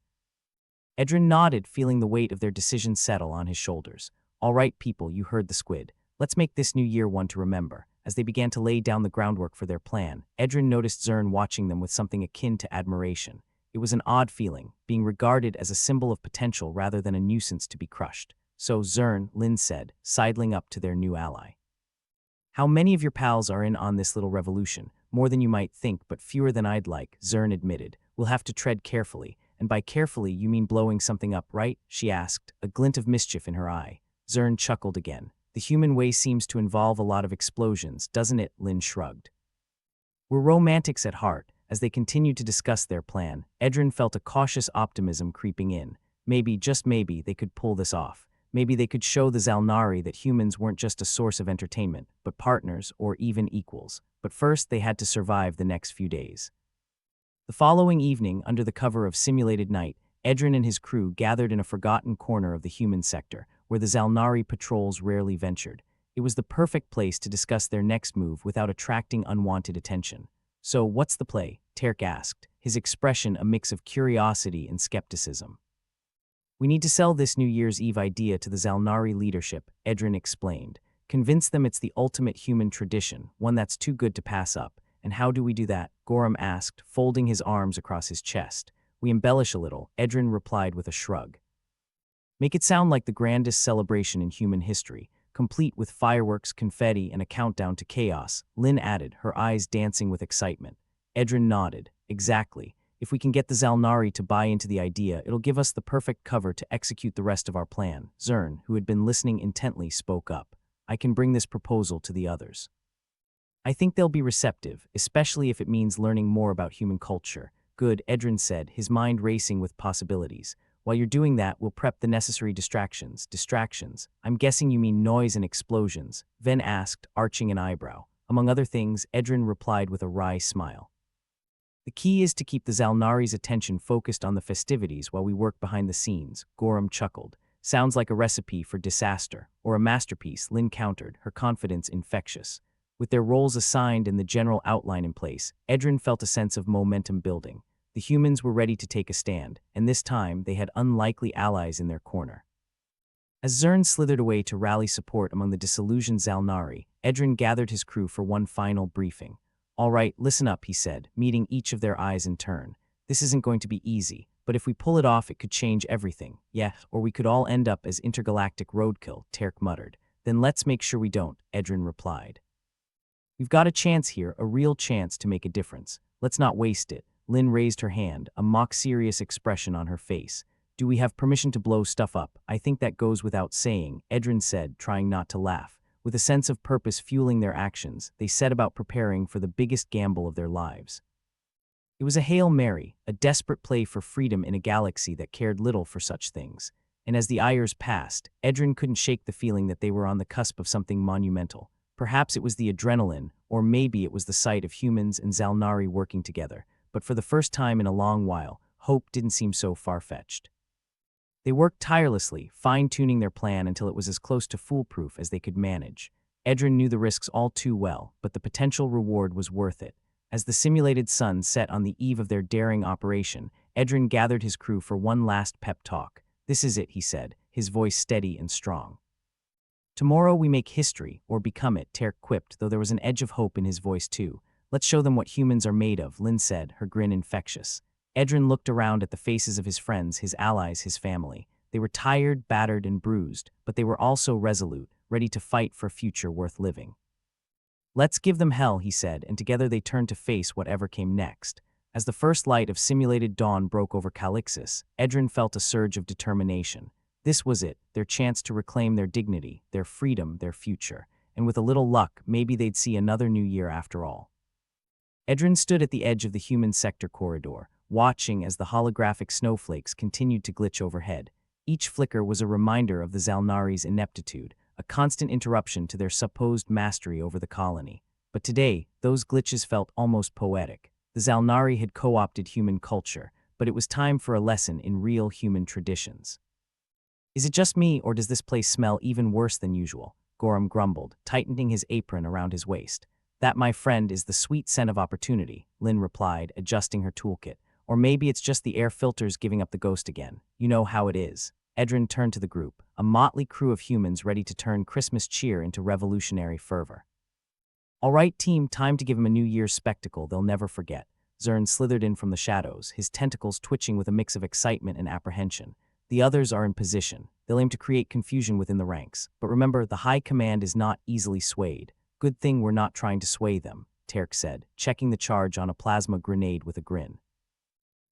Edrin nodded, feeling the weight of their decision settle on his shoulders. All right, people, you heard the squid. Let's make this new year one to remember. As they began to lay down the groundwork for their plan, Edrin noticed Zern watching them with something akin to admiration. It was an odd feeling, being regarded as a symbol of potential rather than a nuisance to be crushed. So Zern, Lynn said, sidling up to their new ally. How many of your pals are in on this little revolution? More than you might think, but fewer than I'd like, Zern admitted. We'll have to tread carefully, and by carefully you mean blowing something up, right? She asked, a glint of mischief in her eye. Zern chuckled again. The human way seems to involve a lot of explosions, doesn't it? Lynn shrugged. We're romantics at heart. As they continued to discuss their plan, Edrin felt a cautious optimism creeping in. Maybe, just maybe, they could pull this off. Maybe they could show the Zalnari that humans weren't just a source of entertainment, but partners or even equals. But first, they had to survive the next few days. The following evening, under the cover of simulated night, Edrin and his crew gathered in a forgotten corner of the human sector, where the Zalnari patrols rarely ventured. It was the perfect place to discuss their next move without attracting unwanted attention. So, what's the play? Terk asked, his expression a mix of curiosity and skepticism. We need to sell this New Year's Eve idea to the Zalnari leadership, Edrin explained. Convince them it's the ultimate human tradition, one that's too good to pass up. And how do we do that? Gorham asked, folding his arms across his chest. We embellish a little, Edrin replied with a shrug. Make it sound like the grandest celebration in human history, complete with fireworks, confetti, and a countdown to chaos, Lynn added, her eyes dancing with excitement. Edrin nodded. Exactly. If we can get the Zalnari to buy into the idea, it'll give us the perfect cover to execute the rest of our plan. Zern, who had been listening intently, spoke up. I can bring this proposal to the others. I think they'll be receptive, especially if it means learning more about human culture. Good, Edrin said, his mind racing with possibilities. While you're doing that, we'll prep the necessary distractions. Distractions? I'm guessing you mean noise and explosions, Ven asked, arching an eyebrow. Among other things, Edrin replied with a wry smile. The key is to keep the Zalnari's attention focused on the festivities while we work behind the scenes, Gorham chuckled. Sounds like a recipe for disaster, or a masterpiece, Lynn countered, her confidence infectious. With their roles assigned and the general outline in place, Edrin felt a sense of momentum building. The humans were ready to take a stand, and this time they had unlikely allies in their corner. As Zern slithered away to rally support among the disillusioned Zalnari, Edrin gathered his crew for one final briefing. All right, listen up, he said, meeting each of their eyes in turn. This isn't going to be easy, but if we pull it off, it could change everything. Yeah, or we could all end up as intergalactic roadkill, Terk muttered. Then let's make sure we don't, Edrin replied. We've got a chance here, a real chance to make a difference. Let's not waste it. Lynn raised her hand, a mock-serious expression on her face. Do we have permission to blow stuff up? I think that goes without saying, Edrin said, trying not to laugh. With a sense of purpose fueling their actions, they set about preparing for the biggest gamble of their lives. It was a Hail Mary, a desperate play for freedom in a galaxy that cared little for such things. And as the hours passed, Edrin couldn't shake the feeling that they were on the cusp of something monumental. Perhaps it was the adrenaline, or maybe it was the sight of humans and Zalnari working together. But for the first time in a long while, hope didn't seem so far-fetched. They worked tirelessly, fine-tuning their plan until it was as close to foolproof as they could manage. Edrin knew the risks all too well, but the potential reward was worth it. As the simulated sun set on the eve of their daring operation, Edrin gathered his crew for one last pep talk. This is it, he said, his voice steady and strong. Tomorrow we make history, or become it, Terk quipped, though there was an edge of hope in his voice too. Let's show them what humans are made of, Lynn said, her grin infectious. Edrin looked around at the faces of his friends, his allies, his family. They were tired, battered, and bruised, but they were also resolute, ready to fight for a future worth living. Let's give them hell, he said, and together they turned to face whatever came next. As the first light of simulated dawn broke over Calixis, Edrin felt a surge of determination. This was it, their chance to reclaim their dignity, their freedom, their future. And with a little luck, maybe they'd see another new year after all. Edrin stood at the edge of the human sector corridor, watching as the holographic snowflakes continued to glitch overhead. Each flicker was a reminder of the Zalnari's ineptitude, a constant interruption to their supposed mastery over the colony. But today, those glitches felt almost poetic. The Zalnari had co-opted human culture, but it was time for a lesson in real human traditions. Is it just me, or does this place smell even worse than usual? Gorham grumbled, tightening his apron around his waist. That, my friend, is the sweet scent of opportunity, Lynn replied, adjusting her toolkit. Or maybe it's just the air filters giving up the ghost again. You know how it is. Edrin turned to the group, a motley crew of humans ready to turn Christmas cheer into revolutionary fervor. All right, team, time to give them a New Year's spectacle they'll never forget. Zern slithered in from the shadows, his tentacles twitching with a mix of excitement and apprehension. The others are in position. They'll aim to create confusion within the ranks. But remember, the high command is not easily swayed. Good thing we're not trying to sway them, Terk said, checking the charge on a plasma grenade with a grin.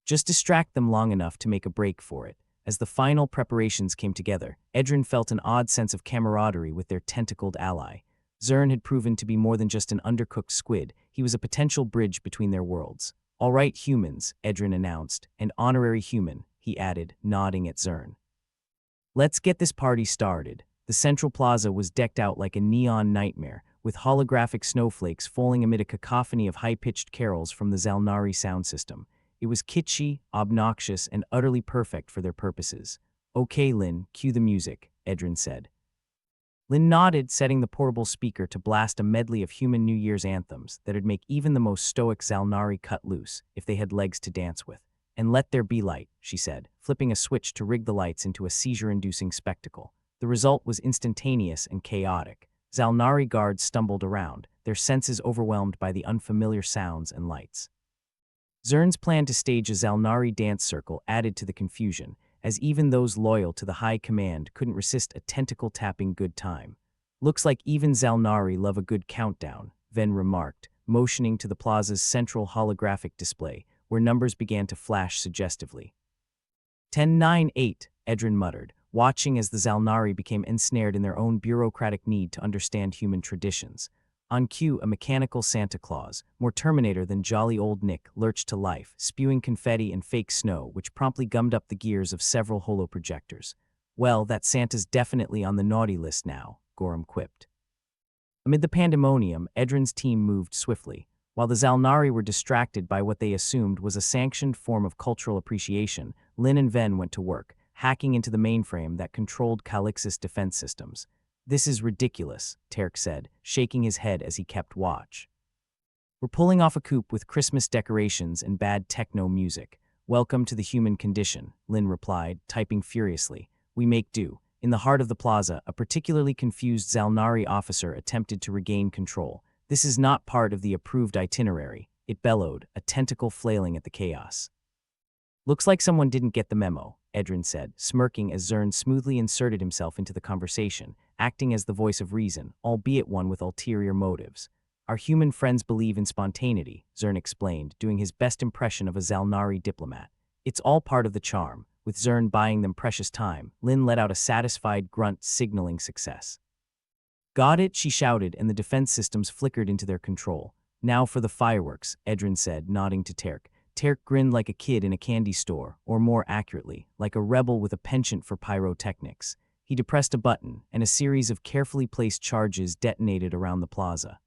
Just distract them long enough to make a break for it. As the final preparations came together, Edrin felt an odd sense of camaraderie with their tentacled ally. Zern had proven to be more than just an undercooked squid. He was a potential bridge between their worlds. All right, humans, Edrin announced, and honorary human, he added, nodding at Zern. Let's get this party started. The central plaza was decked out like a neon nightmare, with holographic snowflakes falling amid a cacophony of high-pitched carols from the Zalnari sound system. It was kitschy, obnoxious, and utterly perfect for their purposes. Okay, Lynn, cue the music, Edrin said. Lynn nodded, setting the portable speaker to blast a medley of human New Year's anthems that'd make even the most stoic Zalnari cut loose if they had legs to dance with. And let there be light, she said, flipping a switch to rig the lights into a seizure-inducing spectacle. The result was instantaneous and chaotic. Zalnari guards stumbled around, their senses overwhelmed by the unfamiliar sounds and lights. Zern's plan to stage a Zalnari dance circle added to the confusion, as even those loyal to the high command couldn't resist a tentacle-tapping good time. Looks like even Zalnari love a good countdown, Ven remarked, motioning to the plaza's central holographic display, where numbers began to flash suggestively. 10, 9, 8, Edrin muttered, watching as the Zalnari became ensnared in their own bureaucratic need to understand human traditions. On cue, a mechanical Santa Claus, more Terminator than jolly old Nick, lurched to life, spewing confetti and fake snow, which promptly gummed up the gears of several holoprojectors. Well, that Santa's definitely on the naughty list now, Gorham quipped. Amid the pandemonium, Edrin's team moved swiftly. While the Zalnari were distracted by what they assumed was a sanctioned form of cultural appreciation, Lynn and Ven went to work, hacking into the mainframe that controlled Calixis defense systems. "This is ridiculous," Terk said, shaking his head as he kept watch. "We're pulling off a coup with Christmas decorations and bad techno music. Welcome to the human condition," Lynn replied, typing furiously. "We make do." In the heart of the plaza, a particularly confused Zalnari officer attempted to regain control. "This is not part of the approved itinerary," it bellowed, a tentacle flailing at the chaos. "Looks like someone didn't get the memo," Edrin said, smirking as Zern smoothly inserted himself into the conversation, acting as the voice of reason, albeit one with ulterior motives. "Our human friends believe in spontaneity," Zern explained, doing his best impression of a Zalnari diplomat. "It's all part of the charm." With Zern buying them precious time, Lynn let out a satisfied grunt signaling success. "Got it," she shouted, and the defense systems flickered into their control. "Now for the fireworks," Edrin said, nodding to Terk. Terk grinned like a kid in a candy store, or more accurately, like a rebel with a penchant for pyrotechnics. He depressed a button, and a series of carefully placed charges detonated around the plaza.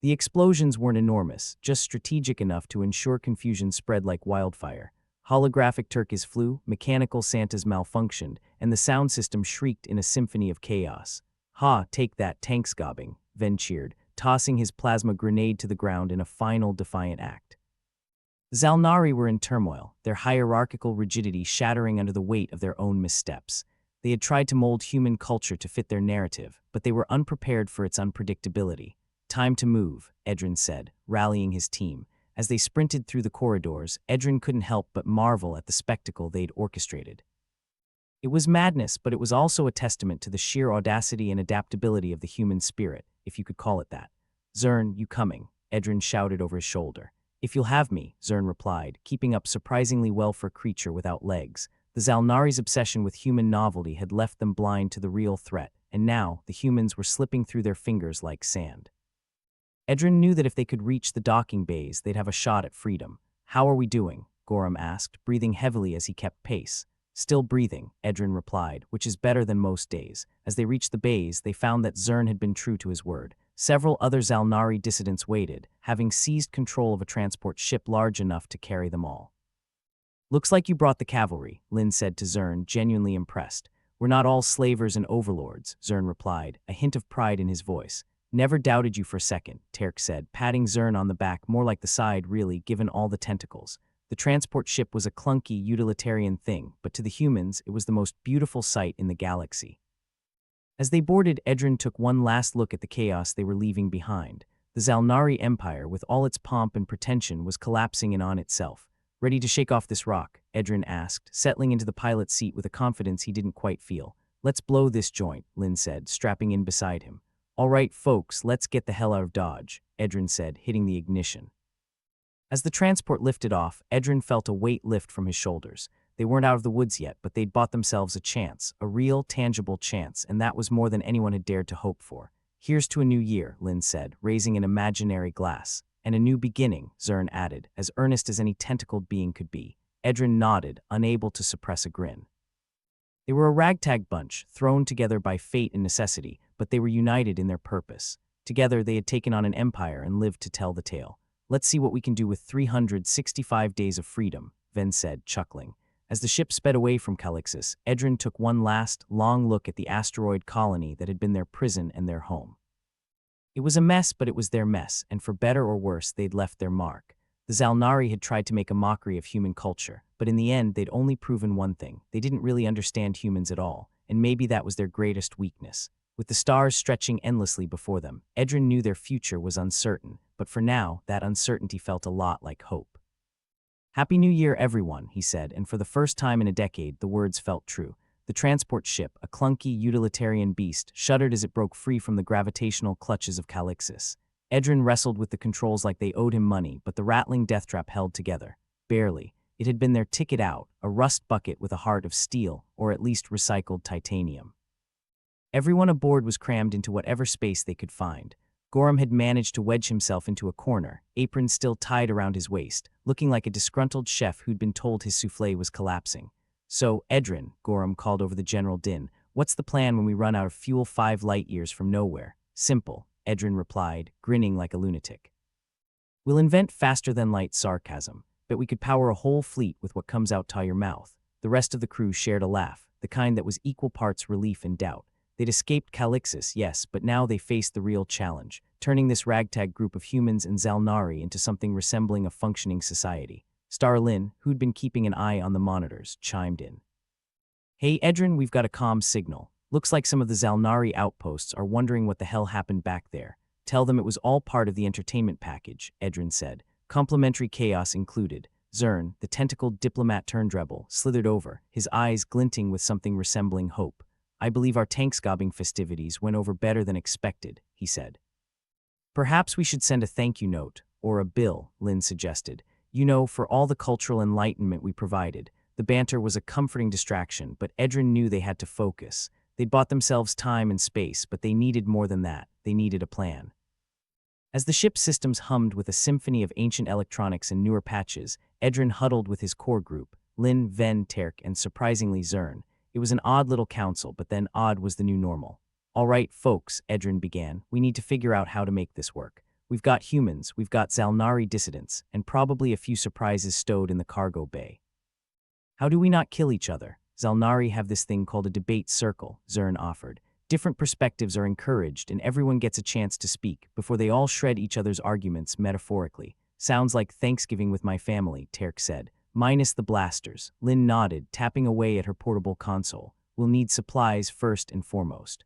The explosions weren't enormous, just strategic enough to ensure confusion spread like wildfire. Holographic Turkis flew, mechanical Santas malfunctioned, and the sound system shrieked in a symphony of chaos. "Ha, take that, tanks gobbing," Ven cheered, tossing his plasma grenade to the ground in a final defiant act. The Zalnari were in turmoil, their hierarchical rigidity shattering under the weight of their own missteps. They had tried to mold human culture to fit their narrative, but they were unprepared for its unpredictability. "Time to move," Edrin said, rallying his team. As they sprinted through the corridors, Edrin couldn't help but marvel at the spectacle they'd orchestrated. It was madness, but it was also a testament to the sheer audacity and adaptability of the human spirit, if you could call it that. "Zern, you coming?" Edrin shouted over his shoulder. "If you'll have me," Zern replied, keeping up surprisingly well for a creature without legs. The Zalnari's obsession with human novelty had left them blind to the real threat, and now the humans were slipping through their fingers like sand. Edrin knew that if they could reach the docking bays, they'd have a shot at freedom. "How are we doing?" Gorham asked, breathing heavily as he kept pace. "Still breathing," Edrin replied, "which is better than most days." As they reached the bays, they found that Zern had been true to his word. Several other Zalnari dissidents waited, having seized control of a transport ship large enough to carry them all. "Looks like you brought the cavalry," Lynn said to Zern, genuinely impressed. "We're not all slavers and overlords," Zern replied, a hint of pride in his voice. "Never doubted you for a second," Terk said, patting Zern on the back, more like the side, really, given all the tentacles. The transport ship was a clunky, utilitarian thing, but to the humans, it was the most beautiful sight in the galaxy. As they boarded, Edrin took one last look at the chaos they were leaving behind. The Zalnari Empire, with all its pomp and pretension, was collapsing in on itself. "Ready to shake off this rock?" Edrin asked, settling into the pilot's seat with a confidence he didn't quite feel. "Let's blow this joint," Lynn said, strapping in beside him. "All right, folks, let's get the hell out of Dodge," Edrin said, hitting the ignition. As the transport lifted off, Edrin felt a weight lift from his shoulders. They weren't out of the woods yet, but they'd bought themselves a chance, a real, tangible chance, and that was more than anyone had dared to hope for. "Here's to a new year," Lynn said, raising an imaginary glass. "And a new beginning," Zern added, as earnest as any tentacled being could be. Edrin nodded, unable to suppress a grin. They were a ragtag bunch, thrown together by fate and necessity, but they were united in their purpose. Together they had taken on an empire and lived to tell the tale. "Let's see what we can do with 365 days of freedom," Ven said, chuckling. As the ship sped away from Calixis, Edrin took one last, long look at the asteroid colony that had been their prison and their home. It was a mess, but it was their mess, and for better or worse, they'd left their mark. The Zalnari had tried to make a mockery of human culture, but in the end, they'd only proven one thing: they didn't really understand humans at all, and maybe that was their greatest weakness. With the stars stretching endlessly before them, Edrin knew their future was uncertain, but for now, that uncertainty felt a lot like hope. "Happy New Year, everyone," he said, and for the first time in a decade, the words felt true. The transport ship, a clunky, utilitarian beast, shuddered as it broke free from the gravitational clutches of Calixis. Edrin wrestled with the controls like they owed him money, but the rattling death trap held together. Barely. It had been their ticket out, a rust bucket with a heart of steel, or at least recycled titanium. Everyone aboard was crammed into whatever space they could find. Gorham had managed to wedge himself into a corner, apron still tied around his waist, looking like a disgruntled chef who'd been told his soufflé was collapsing. "So, Edrin," Gorham called over the general din, "what's the plan when we run out of fuel 5 light-years from nowhere?" "Simple," Edrin replied, grinning like a lunatic. "We'll invent faster-than-light sarcasm. Bet we could power a whole fleet with what comes out ta your mouth." The rest of the crew shared a laugh, the kind that was equal parts relief and doubt. They'd escaped Calixis, yes, but now they faced the real challenge, turning this ragtag group of humans and Zalnari into something resembling a functioning society. Starlin, who'd been keeping an eye on the monitors, chimed in. "Hey, Edrin, we've got a comm signal. Looks like some of the Zalnari outposts are wondering what the hell happened back there. Tell them it was all part of the entertainment package," Edrin said. "Complimentary chaos included." Zern, the tentacled diplomat-turned-rebel, slithered over, his eyes glinting with something resembling hope. "I believe our tank-scobbing festivities went over better than expected," he said. "Perhaps we should send a thank-you note, or a bill," Lynn suggested. "You know, for all the cultural enlightenment we provided." The banter was a comforting distraction, but Edrin knew they had to focus. They'd bought themselves time and space, but they needed more than that. They needed a plan. As the ship's systems hummed with a symphony of ancient electronics and newer patches, Edrin huddled with his core group, Lynn, Ven, Terk, and surprisingly Zern. It was an odd little council, but then odd was the new normal. "All right, folks," Edrin began, "we need to figure out how to make this work. We've got humans, we've got Zalnari dissidents, and probably a few surprises stowed in the cargo bay. How do we not kill each other? Zalnari have this thing called a debate circle," Zern offered. "Different perspectives are encouraged and everyone gets a chance to speak before they all shred each other's arguments metaphorically." "Sounds like Thanksgiving with my family," Terk said. "Minus the blasters." Lynn nodded, tapping away at her portable console. "We'll need supplies first and foremost.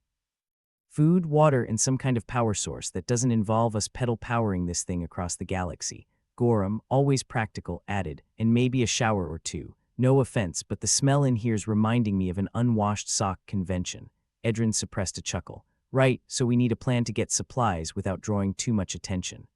Food, water, and some kind of power source that doesn't involve us pedal powering this thing across the galaxy." Gorham, always practical, added, "And maybe a shower or two. No offense, but the smell in here's reminding me of an unwashed sock convention." Edrin suppressed a chuckle. "Right, so we need a plan to get supplies without drawing too much attention.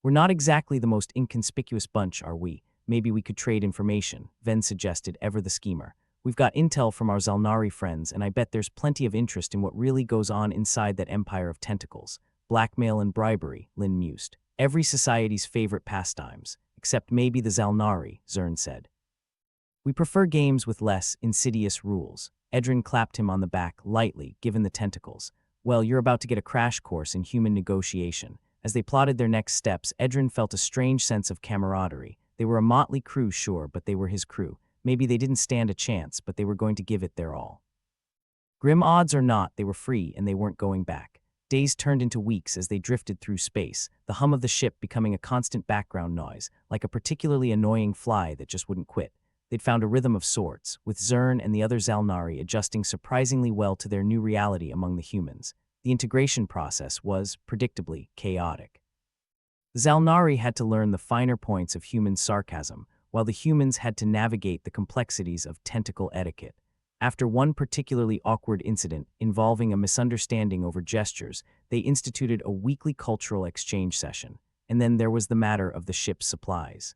We're not exactly the most inconspicuous bunch, are we? Maybe we could trade information," Ven suggested, ever the schemer. "We've got intel from our Zalnari friends, and I bet there's plenty of interest in what really goes on inside that empire of tentacles." "Blackmail and bribery," Lynn mused. "Every society's favorite pastimes, except maybe the Zalnari," Zern said. "We prefer games with less insidious rules." Edrin clapped him on the back, lightly, given the tentacles. "Well, you're about to get a crash course in human negotiation." As they plotted their next steps, Edrin felt a strange sense of camaraderie. They were a motley crew, sure, but they were his crew. Maybe they didn't stand a chance, but they were going to give it their all. Grim odds or not, they were free and they weren't going back. Days turned into weeks as they drifted through space, the hum of the ship becoming a constant background noise, like a particularly annoying fly that just wouldn't quit. They'd found a rhythm of sorts, with Zern and the other Zalnari adjusting surprisingly well to their new reality among the humans. The integration process was, predictably, chaotic. The Zalnari had to learn the finer points of human sarcasm, while the humans had to navigate the complexities of tentacle etiquette. After one particularly awkward incident involving a misunderstanding over gestures, they instituted a weekly cultural exchange session, and then there was the matter of the ship's supplies.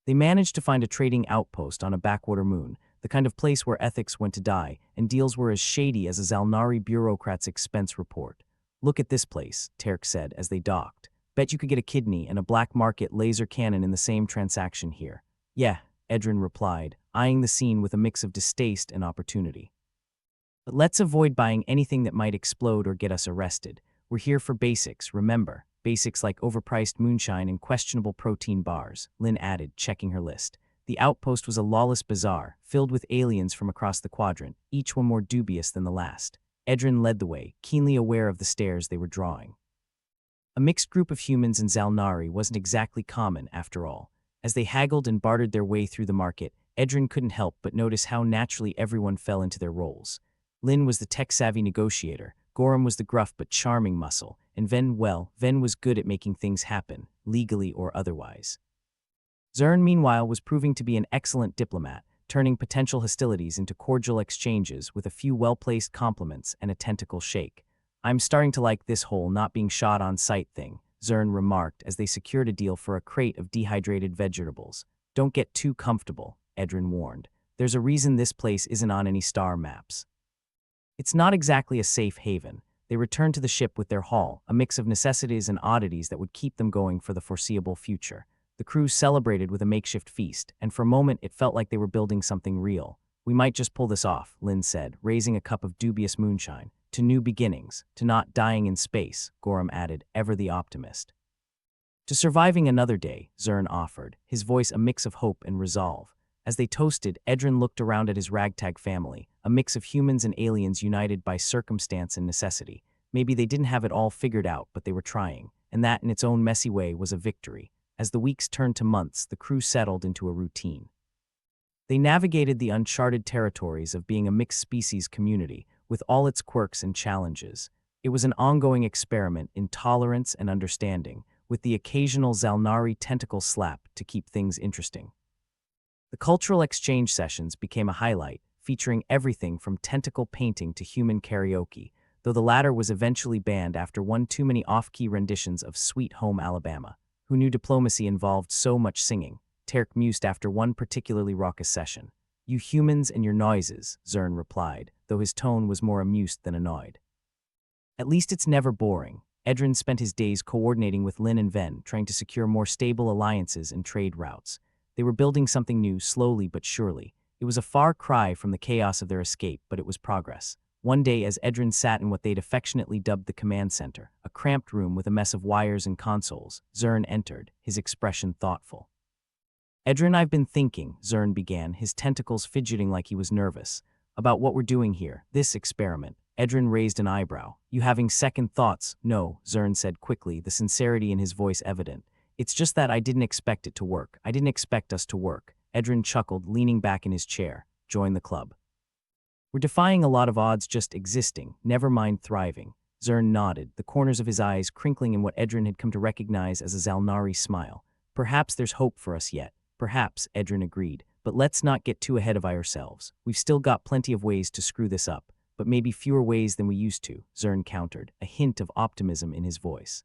They managed to find a trading outpost on a backwater moon, the kind of place where ethics went to die, and deals were as shady as a Zalnari bureaucrat's expense report. "Look at this place," Terk said as they docked. "Bet you could get a kidney and a black market laser cannon in the same transaction here." "Yeah," Edrin replied, eyeing the scene with a mix of distaste and opportunity. "But let's avoid buying anything that might explode or get us arrested. We're here for basics, remember. Basics like overpriced moonshine and questionable protein bars," Lynn added, checking her list. The outpost was a lawless bazaar, filled with aliens from across the quadrant, each one more dubious than the last. Edrin led the way, keenly aware of the stares they were drawing. A mixed group of humans and Zalnari wasn't exactly common, after all. As they haggled and bartered their way through the market, Edrin couldn't help but notice how naturally everyone fell into their roles. Lynn was the tech-savvy negotiator, Gorham was the gruff but charming muscle, and Ven was good at making things happen, legally or otherwise. Zern, meanwhile, was proving to be an excellent diplomat, turning potential hostilities into cordial exchanges with a few well-placed compliments and a tentacle shake. "I'm starting to like this whole not being shot on sight thing," Zern remarked as they secured a deal for a crate of dehydrated vegetables. "Don't get too comfortable," Edrin warned. "There's a reason this place isn't on any star maps. It's not exactly a safe haven. They returned to the ship with their haul, a mix of necessities and oddities that would keep them going for the foreseeable future. The crew celebrated with a makeshift feast, and for a moment it felt like they were building something real. "We might just pull this off," Lynn said, raising a cup of dubious moonshine. "To new beginnings, to not dying in space," Gorham added, ever the optimist. "To surviving another day," Zern offered, his voice a mix of hope and resolve. As they toasted, Edrin looked around at his ragtag family, a mix of humans and aliens united by circumstance and necessity. Maybe they didn't have it all figured out, but they were trying, and that in its own messy way was a victory. As the weeks turned to months, the crew settled into a routine. They navigated the uncharted territories of being a mixed-species community, with all its quirks and challenges. It was an ongoing experiment in tolerance and understanding, with the occasional Zalnari tentacle slap to keep things interesting. The cultural exchange sessions became a highlight, featuring everything from tentacle painting to human karaoke, though the latter was eventually banned after one too many off-key renditions of Sweet Home Alabama. Who knew diplomacy involved so much singing? Terk mused after one particularly raucous session. "You humans and your noises," Zern replied, though his tone was more amused than annoyed. "At least it's never boring." Edrin spent his days coordinating with Lin and Ven, trying to secure more stable alliances and trade routes. They were building something new slowly but surely. It was a far cry from the chaos of their escape, but it was progress. One day, as Edrin sat in what they'd affectionately dubbed the command center, a cramped room with a mess of wires and consoles, Zern entered, his expression thoughtful. "Edrin, I've been thinking," Zern began, his tentacles fidgeting like he was nervous, "about what we're doing here, this experiment." Edrin raised an eyebrow. "You having second thoughts?" "No," Zern said quickly, the sincerity in his voice evident. "It's just that I didn't expect it to work. I didn't expect us to work." Edrin chuckled, leaning back in his chair. "Join the club. We're defying a lot of odds just existing, never mind thriving." Zern nodded, the corners of his eyes crinkling in what Edrin had come to recognize as a Zalnari smile. "Perhaps there's hope for us yet." "Perhaps," Edrin agreed, "but let's not get too ahead of ourselves. We've still got plenty of ways to screw this up, but maybe fewer ways than we used to," Zern countered, a hint of optimism in his voice.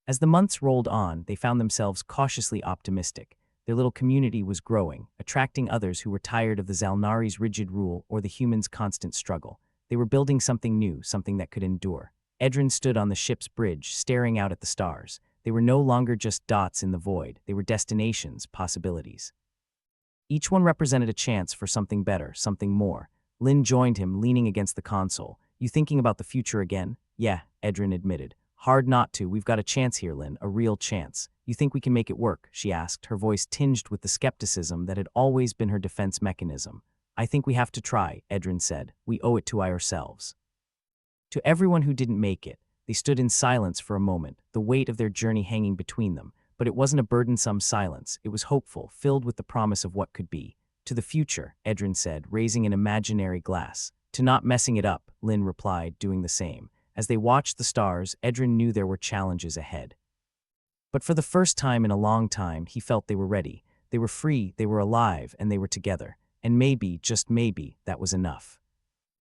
As the months rolled on, they found themselves cautiously optimistic. Their little community was growing, attracting others who were tired of the Zalnari's rigid rule or the humans' constant struggle. They were building something new, something that could endure. Edrin stood on the ship's bridge, staring out at the stars. They were no longer just dots in the void. They were destinations, possibilities. Each one represented a chance for something better, something more. Lin joined him, leaning against the console. "You thinking about the future again?" "Yeah," Edrin admitted. "Hard not to. We've got a chance here, Lin, a real chance." "You think we can make it work?" she asked, her voice tinged with the skepticism that had always been her defense mechanism. "I think we have to try," Edrin said. "We owe it to ourselves." To everyone who didn't make it, they stood in silence for a moment, the weight of their journey hanging between them. But it wasn't a burdensome silence. It was hopeful, filled with the promise of what could be. "To the future," Edrin said, raising an imaginary glass. "To not messing it up," Lin replied, doing the same. As they watched the stars, Edrin knew there were challenges ahead. But for the first time in a long time, he felt they were ready. They were free, they were alive, and they were together. And maybe, just maybe, that was enough.